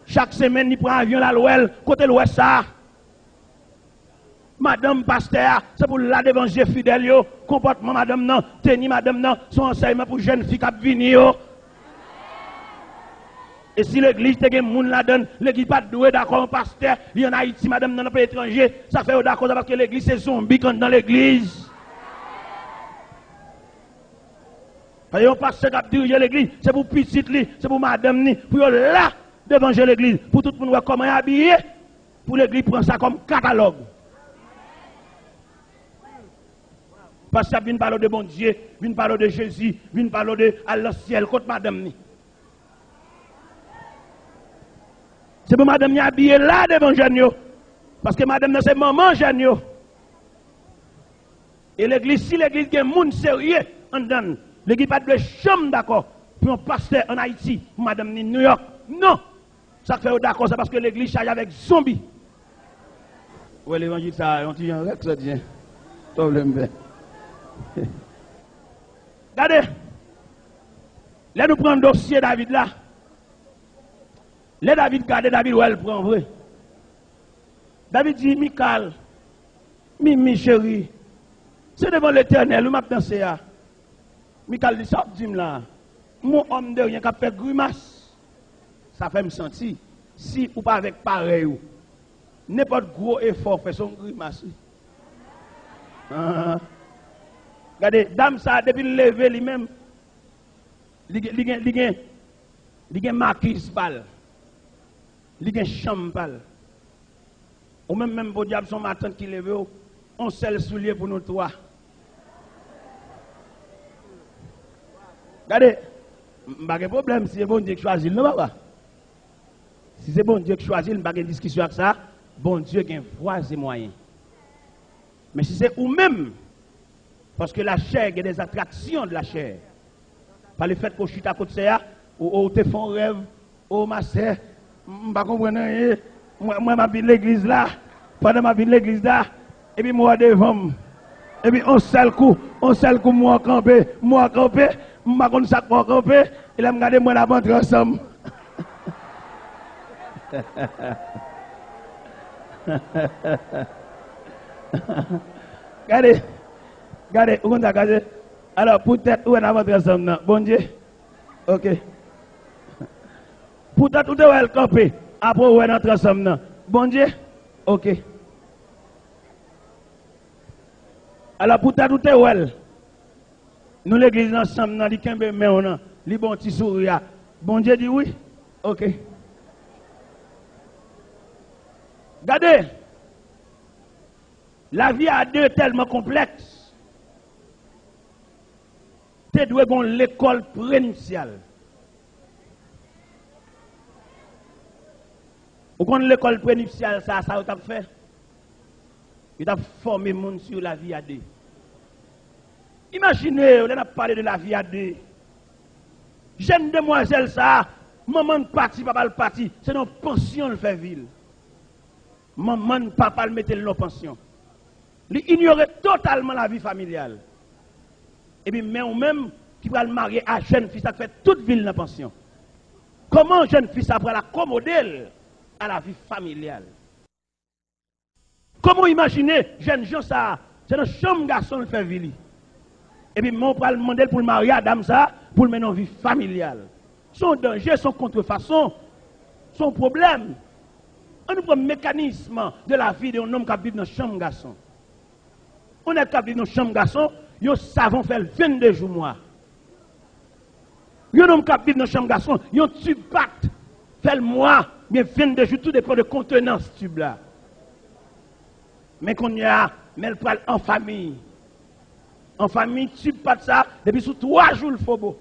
Chaque semaine, il prend un avion à l'ouest, côté l'ouest ça. Madame pasteur, c'est pour la d'évangile fidèle, comportement madame non, tenir madame non, son enseignement pour jeunes filles qui viennent. Et si l'église te gen moun la donne, l'église pas doué d'accord pasteur, il y en a Haïti madame dans le pays étranger, ça fait d'accord parce que l'église c'est zombie quand dans l'église. Parce que pasteur qui dirige l'église, c'est pour petit li, c'est pour madame ni, pour là devant l'église, pour tout le monde voir comment habillé, pour l'église prendre ça comme catalogue. Parce que vient parler de bon Dieu, vient parler de Jésus, vient parler de Allah ciel, contre madame ni. C'est pour madame ni habillée là devant jeune. Parce que madame c'est maman jeune. Et l'église, si l'église est un monde sérieux, on donne. L'église pas de chambre d'accord pour un pasteur en Haïti, madame ni New York. Non! Ça fait d'accord, c'est parce que l'église charge avec zombies. Ouais, l'évangile, ça, on dit, ça dit, problème. Regardez, là nous prenons le dossier David là. Là David garde David où elle prend vrai. David dit, Michal, Mimi chérie, c'est devant l'Éternel, où m'a dansé là. Michal dit, ça dit là, mon homme de rien qui a fait grimace. Ça fait me sentir, si ou pas avec pareil, n'importe gros effort fait son grimace. Regardez, dame ça, depuis le lever lui-même, il y a marquise pâle, il y a chambre pâle. Ou même pour diable son matin qui lève, on seul soulier pour nous trois. Regardez, pas de problème si c'est bon Dieu qui choisit, non papa? Si c'est bon Dieu qui choisit, il n'y a pas de discussion avec ça. Bon Dieu qui a voie et moyens. Mais si c'est ou même, parce que la chair, il y a des attractions de la chair. Par le fait qu'on chute à côté de ça, ou te font rêve, ou ma soeur, je ne comprends pas, moi, je l'église là, pendant ma vie l'église là, et puis moi devant, et puis on seul coup, moi camper, je ne sais pas ça pour camper, et là, je regarde moi la ventre ensemble. Regardez, où on a regardé. Alors, peut-être, où on a votre ensemble, bon Dieu. Ok. Peut-être, où on a campé. Après, où on a notre ensemble, bon Dieu. Ok. Alors, peut-être, où on a nous, l'église, ensemble, nous, les kembe, mais on a, les bons petits sourires. Bon Dieu dit oui. Ok. Regardez, la vie à deux est tellement complexe. Tu dois avoir l'école prénuptiale. Vous connaissez l'école prénuptiale, ça vous a fait? Il a formé le monde sur la vie à deux. Imaginez, on a parlé de la vie à deux. Jeune demoiselle, ça, maman parti, papa le parti, c'est une pension le fait ville. Maman, papa le mettait en pension. Il ignorait totalement la vie familiale. Et puis, mais ou même qui va le marier à jeune fille, ça fait toute ville dans la pension. Comment jeune fille après l'accommoder à la vie familiale? Comment imaginer jeune gens ça? C'est un chambre garçon le fait ville. Et puis, on va le demander pour le marier à dame ça, pour le mener en vie familiale. Son danger, son contrefaçon, son problème. On prend le mécanisme de la vie d'un homme qui vit dans une chambre garçon. On est qui vit dans une chambre garçon, ils savent faire 22 jours mois. Un homme qui vit dans une chambre garçon, ils ont tube pacte, fait le mois, mais 22 jours, tout dépend de contenance tube là. Mais qu'on y a, mais elle parle en famille. En famille, tube pas de ça, depuis sous 3 jours le faut beau.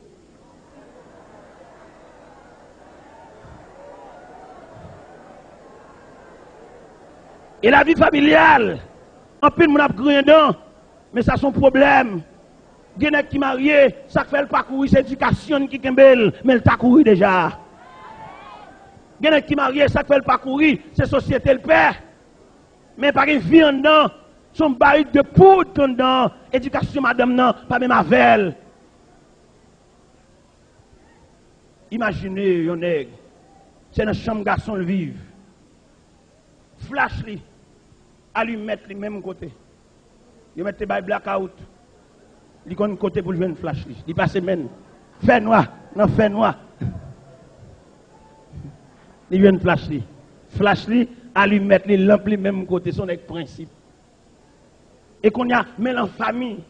Et la vie familiale, en plus, mon a grand dedans, mais ça son problème. Il y a qui marié, ça fait le parcours, c'est l'éducation qui est belle, mais elle t'a couru déjà. Il y a qui marié, ça fait le parcours, c'est société le père, mais pas une vie en dedans, son baril de poudre en dedans, éducation madame non, pas même avec. Imaginez, yon nèg, c'est dans la chambre garçon le vivre. Flash li, allumette li même côté. Il mette les blackout. Il connaît côté pour le jouer une flash li. Il passe même. Fait noir, non fait noir. Il vient une flash li. Flash li, allumette li, lampe li même côté, son avec principe. Et qu'on y a, mais en famille,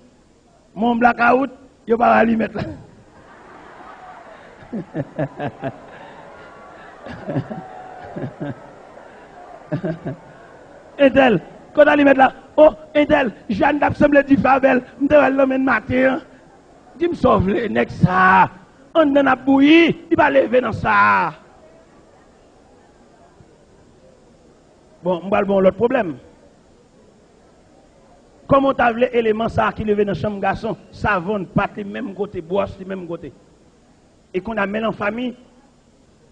mon blackout, il va pas allumette là. Et tel, quand on y met là, Oh, Indel, Jeanne d'Absemble du Favel, m'dewel l'homme matin. Dis me sauve les nèg ça. On dans a bouilli, il va lever dans ça. Bon, m'bal bon l'autre problème. Comment t'as vu l'élément ça qui levé dans chambre garçon, savon, pâte, même côté, brosse, même côté. Et qu'on amène en famille,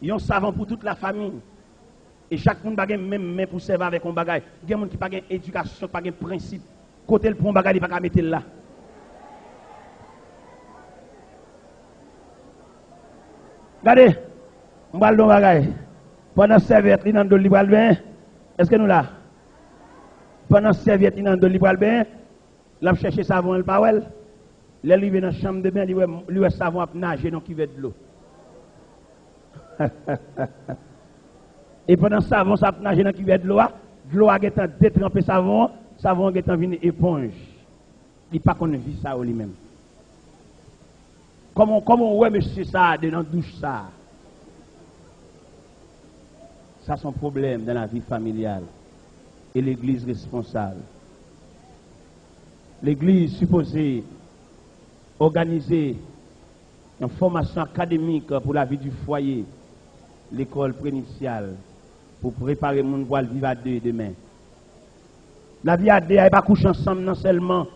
il y a un savon pour toute la famille. Et chaque monde a même main pour servir avec un bagage. Il y a des gens qui n'ont pas d'éducation, pas de principe. Côté le prend bagage, il ne pas mettre là. Regardez, on va le bagage. Pendant serviette, il y a dans le libre bain. Est-ce que nous là? Pendant serviette, il y a dans le libre bain. Là, chercher savon, il pas well. Là, il vient dans la chambre de bain, il savon à nager dans qui veut de l'eau. Et pendant savon, ça nage dans qui veut de l'eau a été détrempé savon a été venu éponge. Il pas qu'on vit ça lui-même. Comment ouais monsieur ça dans la douche ça? Ça c'est un problème dans la vie familiale. Et l'église responsable. L'église supposée organiser une formation académique pour la vie du foyer, l'école préinitiale, pour préparer mon voile vivre à deux demain. La vie à deux, elle n'est pas coucher ensemble non seulement.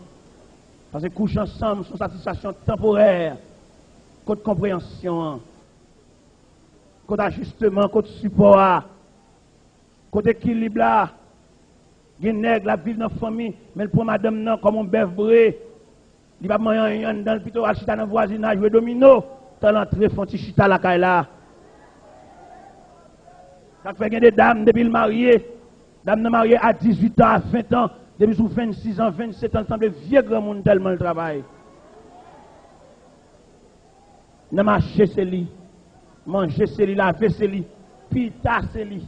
Parce que coucher ensemble, c'est une satisfaction temporaire, côté compréhension, côté ajustement, côté support, côté équilibre là. Il y a nègre la ville dans la famille, mais pour madame non, comme un bœuf bré. Il va manger dans le plutôt, chita dans le voisinage, jouer domino, dans l'entrée, font chita la caille là. Ça fait des dames depuis le marié. Dames mariées à 18 ans, à 20 ans, depuis sous 26 ans, 27 ans, semble vieux grand monde tellement le travail. Ne marcher c'est lui, manger c'est lui, laver c'est lui, pita c'est lui.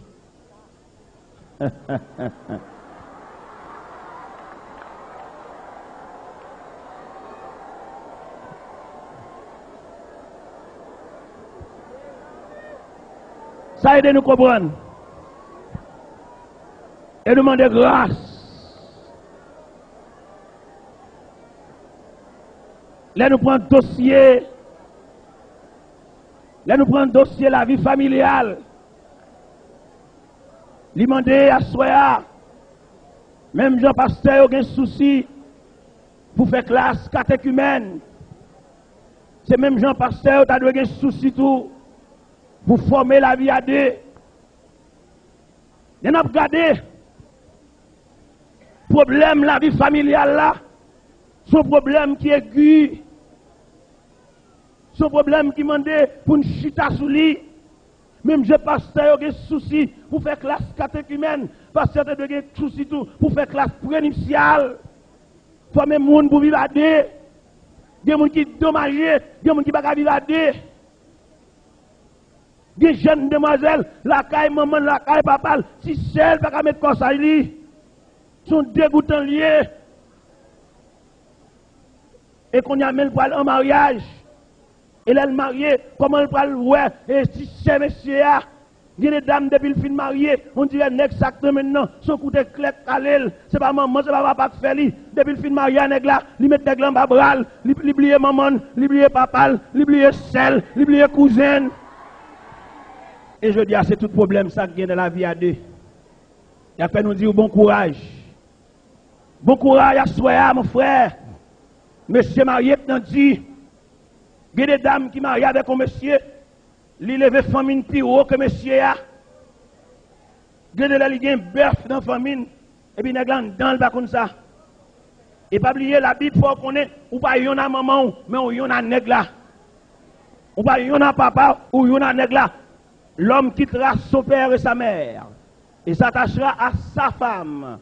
Ça aide nous comprendre. Et nous demander grâce. Là nous prenons dossier. Là nous prenons dossier la vie familiale. Lui demander à soi. Même Jean Pasteur a un souci pour faire classe catéchumène. C'est même Jean Pasteur qui a un souci tout. Pour former la vie à deux. Nous avons regardé le problème la vie familiale là. Son problème qui est aigu. Son problème qui demande pour une chita sous lui. Même je pasteur a des soucis pour faire classe catéchumène. Pasteur a des soucis tout pour faire classe prénuptiale. Former le monde pour vivre à deux. Il y a des gens qui sont dommagés. Il y a des gens qui ne peuvent pas vivre à deux. Des jeunes demoiselles, la caille maman, la caille papa, si celles ne peuvent pas mettre comme ça, ils sont dégoûtants liés. Et qu'on y amène pour aller en mariage. Et là, le marié, comment elle peut le voir? Et si c'est monsieur, il y a des dames depuis le film marié, on dirait nèg sac maintenant, son coup de clé calé, c'est pas maman, c'est pas papa qui fait lui. Depuis le film marié, nèg là, il met nèg là en bas bral, il oublie maman, il oublie papa, il oublie sel, il oublie cousine. Et je dis, c'est tout problème ça qui vient de la vie à deux. Et après nous dire bon courage. Bon courage à soi, mon frère. Monsieur marié nous dit, il y a des dames qui marient avec un monsieur, il lève famille plus haut que monsieur a. Il y a un bœuf dans la famille, et puis il y a dans le bas comme ça. Et pas oublier la Bible, il faut qu'on ait, ou pas yon a maman, mais ou yon a nèg là. Ou pas yon a papa, ou yon a nèg là. L'homme quittera son père et sa mère et s'attachera à sa femme.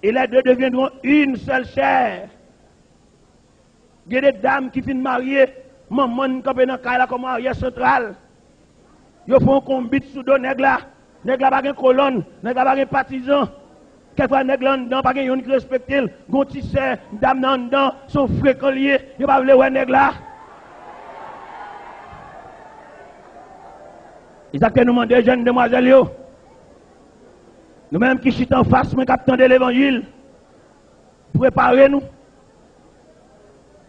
Et les deux deviendront une seule chair. Il y a des dames qui finissent mariées, maman qui est dans le comme arrière central. Ils font un combat sous deux nègres là. Nègres là, pas de colonne, nègres là, pas de partisan. Quelquefois, nègres là, dedans, pas de yon qui respecte. Gontisseur, dames là, dedans, sont fréquents liés. Ils ne peuvent pas nègres là. Ils ont nous demandé, jeunes demoiselles, Nous-mêmes qui chutons en face, mais qui de l'évangile, préparez-nous.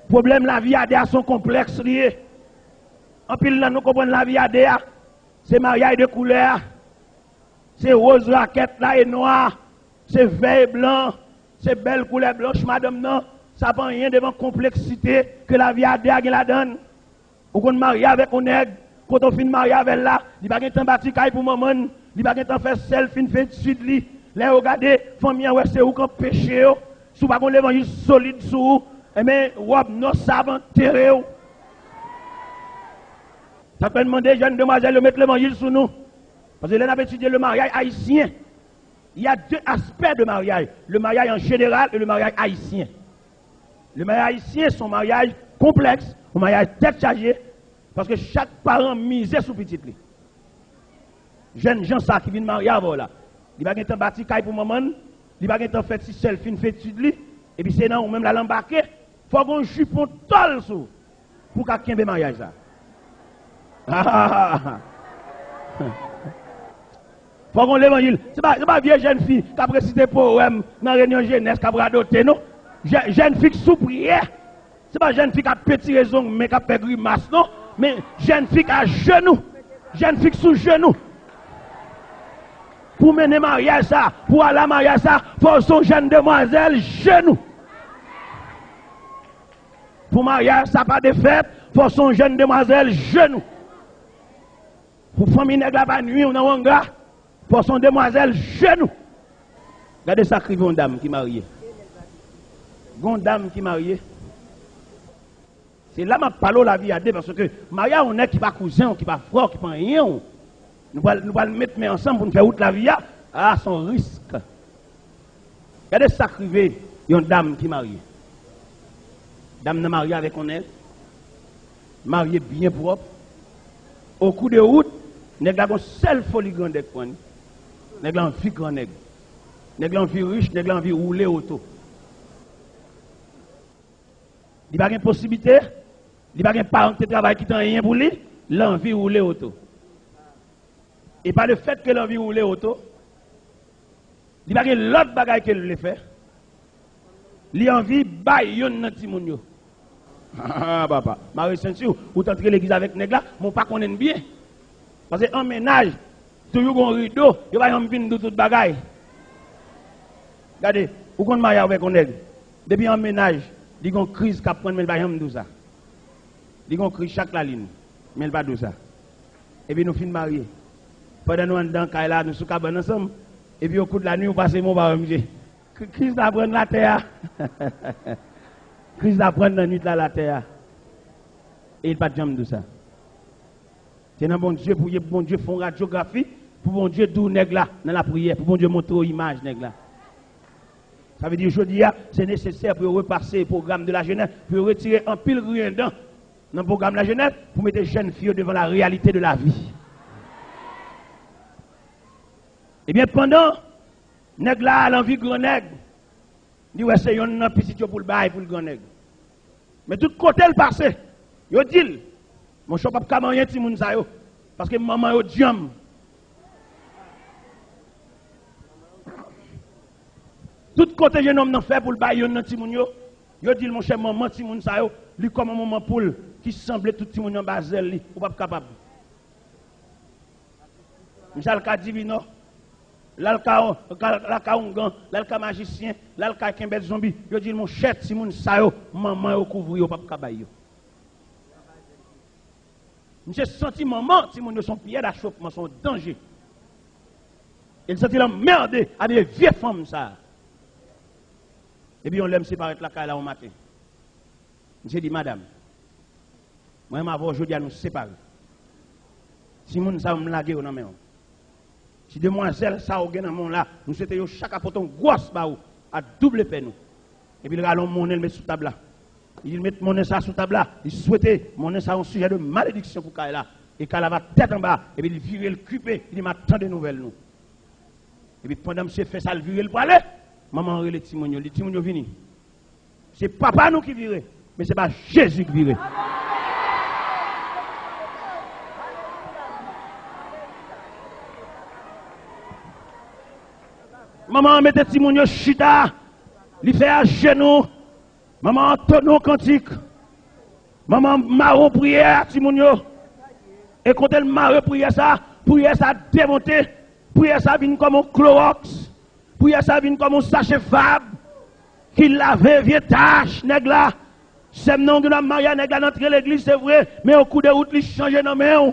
Problème la vie à son complexe lié. En pile, nous comprenons la vie à c'est mariage de couleur, c'est rose raquette là et noir, c'est vert et blanc, c'est belle couleur blanche, madame, non. Ça prend rien devant complexité que la vie à la donne. Ou qu'on marie avec un nègre, quand on finit marier avec là, il va pas temps bâti caille pour maman, il va pas temps faire selfie, fait de suite li. Là regardez, famille ouais c'est où qu'on péché yo, sous pas qu'on l'évangile solide sous, et mais robe non savant terré. Ça peut demander jeunes demoiselles de mettre l'évangile sous nous. Parce que là, on a étudié le mariage haïtien. Il y a deux aspects de mariage. Le mariage en général et le mariage haïtien. Le mariage haïtien, c'est un mariage complexe, un mariage tête chargée, parce que chaque parent misait sur petit. Jeunes gens ça qui viennent marier avant là. Il va pas bâti caille pour maman, il va pas faire si selfie, fait étude li, et puis c'est non ou même la l'embarquer, faut qu'on jupon tol sous pour qu'un mariage ça. Faut qu'on l'évangile. C'est pas vieille jeune fille qui a récité poème dans la réunion jeunesse qui a radoté, non? Jeune fille qui sous prière. C'est pas jeune fille qui a petit raison, mais qui a fait grimace, non? Mais jeune fille qui a genoux. Jeune fille sous genoux. Pour mener mariage ça, pour aller à mariage ça, faut son jeune demoiselle genoux. Pour mariage ça, pas de fête, faut son jeune demoiselle genoux. Pour famille nègre la nuit, on a un gars, pour son demoiselle genou. Regardez ça, une dame qui est mariée. Une dame qui est mariée. C'est là que je parle de la vie à deux, parce que mariage, on est qui pas cousin, qui pas frère, qui pas rien. Nous allons le mettre ensemble pour nous faire outre la vie. Ah, son risque. Regardez ça, une dame qui est mariée. Dame est mariée avec un elle. Mariée bien propre. Au coup de route, nèg la gon seule folie grande pour nous. Nèg la envie grand nèg. Nèg la envie riche, nèg la envie rouler auto. Il pas une possibilité, il pas un parent qui travaille qui t'en rien pour lui, l'envie rouler auto. Et pas le fait que l'envie rouler auto, il pas l'autre bagaille que le fait. Il envie bailler yon nan ti moun yo. Ah, papa, Marie Saint-Cyr, ou t'entrer l'église avec nèg là, mon pas connaît bien. Parce que en ménage, toujours un rideau, il va y avoir une toute bagaille. Regardez, ou qu'on marie avec un nèg. Depuis en ménage, il y a une crise qui prend, mais il va y avoir tout ça. Il y a une crise chaque la ligne, mais il va tout ça. Et puis nous finissons mariés. Pendant nous en dedans, là, nous sommes cabane ensemble. Et puis au coup de la nuit, nous passons mon bar, crise d'apprendre la terre. Crise d'apprendre la nuit la terre. Et il n'y a pas de jambe de ça. C'est un bon Dieu pour bon Dieu faire une radiographie, pour bon Dieu d'où nèg là dans la prière, pour bon Dieu montrer aux images nèg là. Ça veut dire aujourd'hui, c'est nécessaire pour repasser le programme de la jeunesse, pour retirer un pile rien dans le programme de la jeunesse, pour mettre les jeunes filles devant la réalité de la vie. Eh bien, pendant, nèg là, l'envie grand nègre, dit ouais, c'est un petit pour le bail pour le grand nègre. Mais tout côté le passé, yo dit, mon chou pas kamanye ti moun sa yo, parce que maman yo diam. Tout côté jeune homme nan fait pour le bail yon nan ti moun yo, yo dit mon cher maman ti moun sa yo, li comme un maman poule qui semblait tout ti moun en bazel li, ou pas capable. Michel ka divino. L'alka ongan, l'alka magicien, l'alka kembet zombie, yo dit mon chète si moun sa yo, maman yo couvri yo pas kabay yo. Monsieur senti maman si moun yo son pied d'achoppement, son danger. Il senti la merde avec des vieilles femmes ça. Et puis on l'aime séparer la caille là au matin. Monsieur dit madame, moi ma voix aujourd'hui à nous séparer. Si moun sa me laguer nan men. Si demoiselle ça au dans mon là, nous souhaitons chaque apporter une grosse baou à double peine. Et puis le galon monnaie le met sous table là. Il met monnaie ça sous table là. Il souhaitait monnaie ça un sujet de malédiction pour Kaila. Et Kaila va tête en bas et puis il vire le cupé, il m'a tant de nouvelles nous. Et puis pendant monsieur fait ça, il vire le aller, maman relève Timonio, les Timonio vini. C'est papa nous qui vire, mais c'est pas Jésus qui vire. Maman mettez Timounio chita. Il fait à genoux. Maman tonneau cantique. Maman marron prière Timounio. Et quand elle marre prière ça démonté. Prière ça vient comme un Clorox. Prière ça vient comme un sachet Fab. Qui l'avait vieux tâche nèg là. C'est non que la Maria nèg là dans l'église c'est vrai, mais au coup de route il change dans main.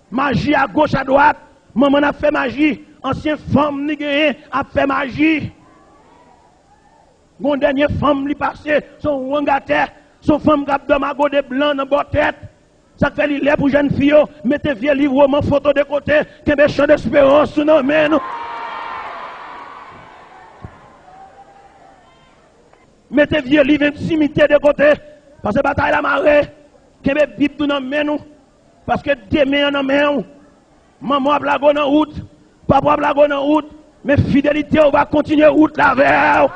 Magie à gauche à droite. Maman a fait magie. Ancienne femme ni gagné a fait magie. Mon dernière femme li passé son wangate, son femme cap de mago de blanc dans bord tête. Ça fait li lait pour jeune fille, mettez vieux livre roman photo de côté, que mes chants d'espérance sous nos mains. Mettez vieux livre intimité de côté parce que bataille la marée, que mes bible dans main nous parce que demain dans main. Maman blago dans route, papa blago dans route, mais fidélité on va continuer route la vers.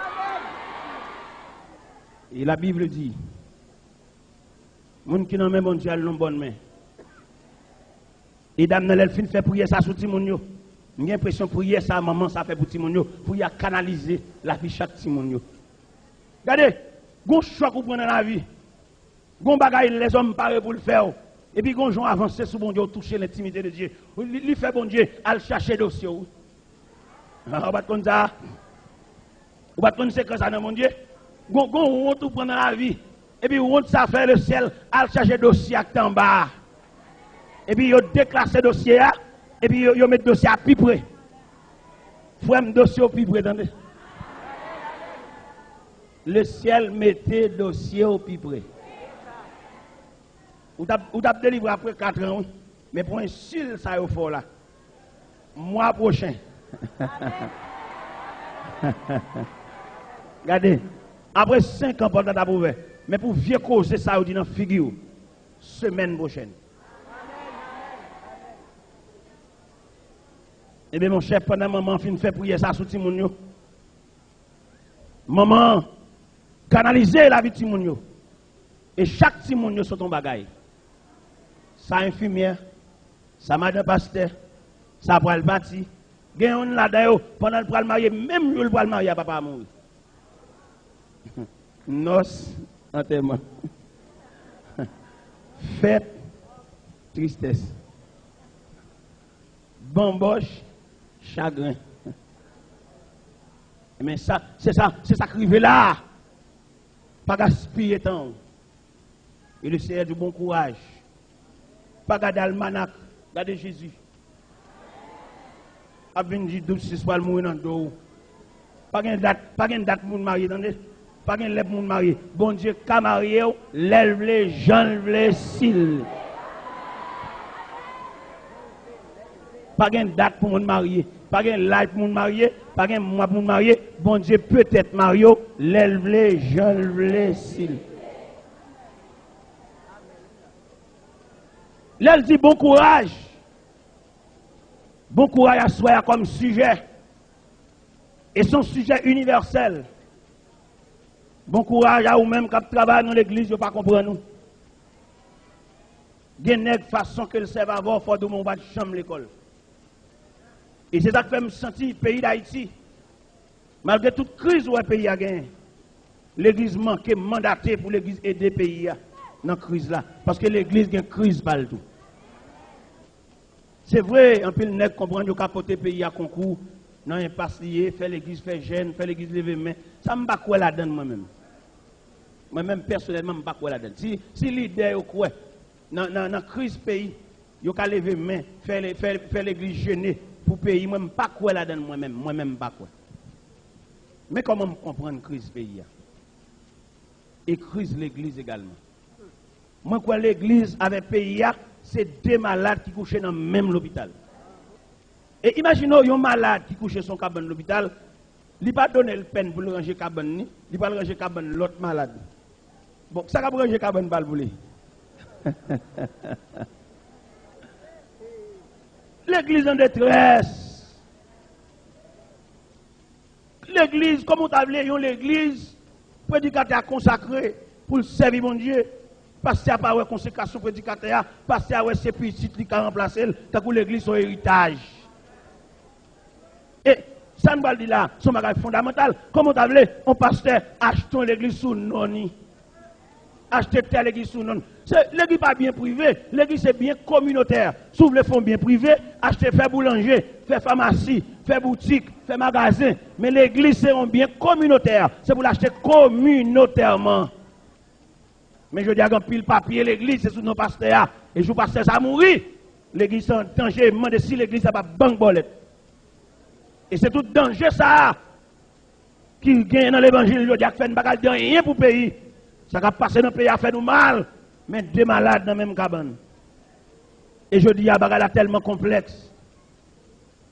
Et la Bible dit, moun qui n'a même bon Dieu a une bonne main. Et dame nan fin fait prier ça sous Timoun yo. J'ai l'impression prier ça maman ça fait pour Timoun yo, pour y canaliser la vie chaque Timoun yo. Regardez, gon choc ou prend dans la vie. Gon bagay les hommes paré pour le faire. Et puis gon gens avancer sous bon Dieu toucher l'intimité de Dieu. Il fait bon Dieu al chercher dossier. On va comme ça. On va comme c'est que ça dans mon Dieu. Gon on tout prend dans la vie. Et puis on ça fait le ciel al chercher dossier en bas. Et puis yo déclasser dossier et puis yo mettre dossier à plus près. Faut un dossier au plus près attendez. Le ciel mettait dossier au plus près. Ou t'as délivré après 4 ans, mais pour un seul ça est fort là. Mois prochain. Regardez, après 5 ans, pendant t'as mais pour vieux causer ça, vous dit dans figure, semaine prochaine. Eh bien, mon chef, pendant maman fin fait prier ça sous Timounio. Maman, canaliser la vie de Timounio. Et chaque Timounio sur ton bagaille. Ça infirmière, ça madame pasteur, ça pour le bâti. Gagne là d'ailleurs, pendant le marier, même le pour le marier, papa mourir. Noce, enterrement. Fête, tristesse. Bamboche, chagrin. Mais ça, c'est ça qui arrive là. Pas gaspiller temps. Et le Seigneur du bon courage. Pas garder almanach, garder Jésus. A venir 12 pour mourir dans le dos. Pas de date pour marier, attendez. Pas de lèvre pour marier. Bon Dieu, qu'à marier, lève les gens, les cils. Pas de date pour marier. Pas de life pour marier. Pas de mois pour marier. Bon Dieu, peut-être Mario, lève les gens, les cils. Là, elle dit bon courage. Bon courage à soi comme sujet. Et son sujet universel. Bon courage à vous-même qui travaillez dans l'église, vous ne pas comprendre nous. Il y a une façon que le serve avoir, il faut que mon bas de chambre l'école. Et c'est ça qui fait me sentir le pays d'Haïti. Malgré toute crise où le pays a gagné, l'église manque mandaté pour l'église aider le pays dans la crise là. Parce que l'église a une crise partout. C'est vrai, un peu le nègre comprend que capoter le pays à concours, non, un passe lié, faire l'église, faire jeune, faire l'église lever main. Ça ne me bat quoi là-dedans moi-même. Moi-même, personnellement, je ne me bat quoi là-dedans. Si l'idée est quoi, dans la crise pays, il y a lever main, faire l'église jeûner pour le pays, moi, je ne me bat quoi là-dedans moi-même. Moi-même, je ne me bat quoi. Mais comment me comprendre la crise pays? Et crise l'église également. Moi, quoi l'église avec le pays, c'est 2 malades qui couchent dans le même hôpital. Et imaginez un malade qui couche son cabane dans l'hôpital, il ne va pas donner le peine pour le ranger cabane, il va ranger cabane l'autre malade. Bon, ça va ranger cabane pour le l'église en détresse. L'église, comme on t'a dit, l'église, prédicateur consacré pour servir mon Dieu. Passer à part consécration prédicateur, passer à ses petits qui ont remplacé, tant que l'église son héritage. Et Ça ne va dire là, son bagage fondamental. Comment t'as voulu, on pasteur, achetons l'église sous non. Acheter telle église sous non. L'église pas bien privée, l'église c'est bien communautaire. S'ouvre les fonds bien privés, acheter, faire boulanger, faire pharmacie, faire boutique, faire magasin. Mais l'église c'est un bien communautaire. C'est pour l'acheter communautairement. Mais je dis à pile papier, l'église c'est sous nos pasteurs. Et je pasteur ça mourir. L'église c'est en danger. Je me demande si l'église n'a pas banque bolette. Et c'est tout danger ça qui gagne dans l'évangile. Je dis à fait une bagarre de rien pour le pays. Ça va passer dans le pays à faire nous mal. Mais deux malades dans la même cabane. Et je dis à bagarre tellement complexe.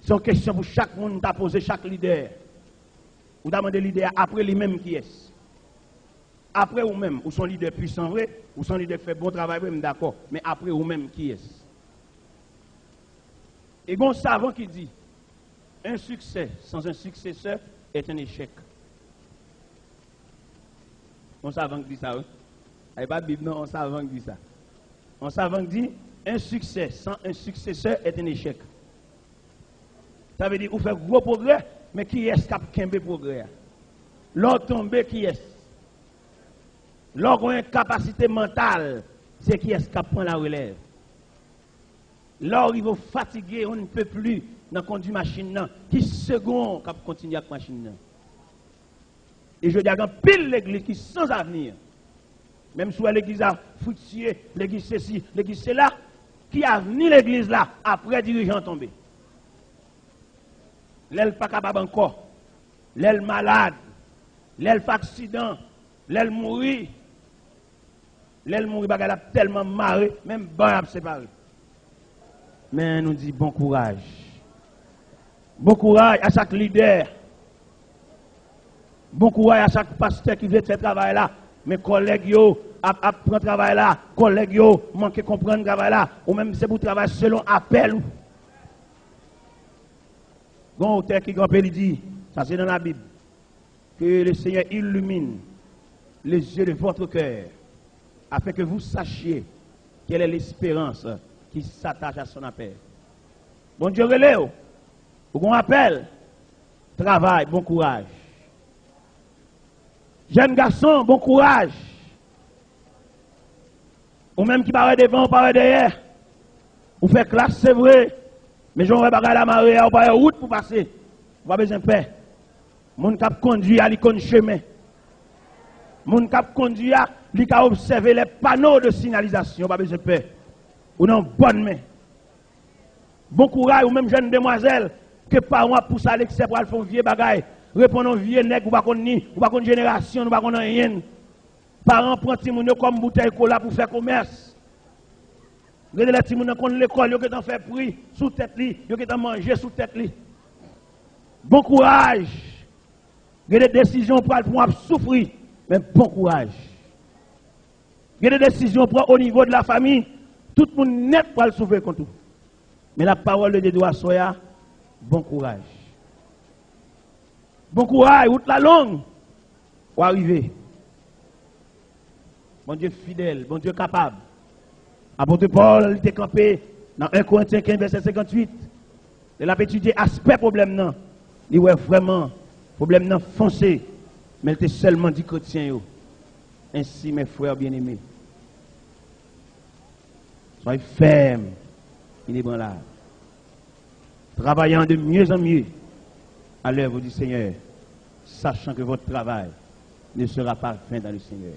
C'est une question pour chaque monde à poser, chaque leader. Vous demandez leader après lui-même qui est. Après vous-même, ou son leader puissant, vrai, ou son leader fait bon travail, d'accord. Mais après vous-même qui est. Et bon savant qui dit, un succès sans un successeur est un échec. On savant qui dit ça, oui. Il n'y a pas de Bible, non, on savant qui dit ça. On savant qui dit, un succès sans un successeur est un échec. Ça veut dire, vous faites gros progrès, mais qui est-ce qui a un progrès? L'autre tombé, qui est-ce? L'autre a une capacité mentale, c'est qui est-ce qui prend la relève? L'autre, il va fatiguer, on ne peut plus dans conduire machine, qui second qui continue avec la machine. Et je dis à pile l'église qui sans avenir, même si l'église a fructué, l'église ceci, l'église c'est là, qui a venu l'église là, après dirigeant tombé. L'aile pas capable encore, l'aile malade, l'aile fait accident, l'aile mourir, elle a tellement marré, même bon a séparé. Mais nous dit bon courage. Bon courage à chaque leader. Bon courage à chaque pasteur qui veut faire travail là. Mes collègues yo apprendre travail là, collègues yo manquent comprendre travail là, ou même c'est pour travailler selon appel. Bon auteur qui grand il dit, ça c'est dans la Bible, que le Seigneur illumine les yeux de votre cœur, afin que vous sachiez quelle est l'espérance qui s'attache à son appel. Bon Dieu relève, vous appel, travail, bon courage. Jeune garçon, bon courage. Ou même qui paraît devant, ou paraît derrière. Ou fait classe, c'est vrai. Mais j'en vais pas la marée, ou pas route pour passer. Pas besoin de paix. Mon cap conduit à l'icône chemin. Mon cap conduit à observer les panneaux de signalisation. Pas besoin de paix. Ou non, bonne main. Bon courage, ou même jeune demoiselle, que parents poussent à l'excès pour aller faire vieux bagaille. Répondons vieux nègre, ou pas qu'on génération, ou pas qu'on rien. Parents prennent Timoun comme bouteille cola pour faire commerce. Regardez les Timoun qu'on l'école, ils ont fait prix sous tête li, ils ont mangé sous tête li. Bon courage. Regardez des décisions pour souffrir, mais bon courage. Regardez des décisions pour au niveau de la famille, tout le monde net pour le souffrir contre tout. Mais la parole de Dieu doit soya, bon courage. Bon courage, route la longue, pour arriver. Bon Dieu fidèle, bon Dieu capable. Apôtre Paul, il était campé dans 1 Corinthiens 15, verset 58. Il a étudié aspect problème non. Il ouais vraiment problème non foncé, mais il était seulement dit chrétien. Ainsi mes frères bien-aimés, soyez fermes, inébranlables, travaillant de mieux en mieux à l'œuvre du Seigneur, sachant que votre travail ne sera pas vain dans le Seigneur.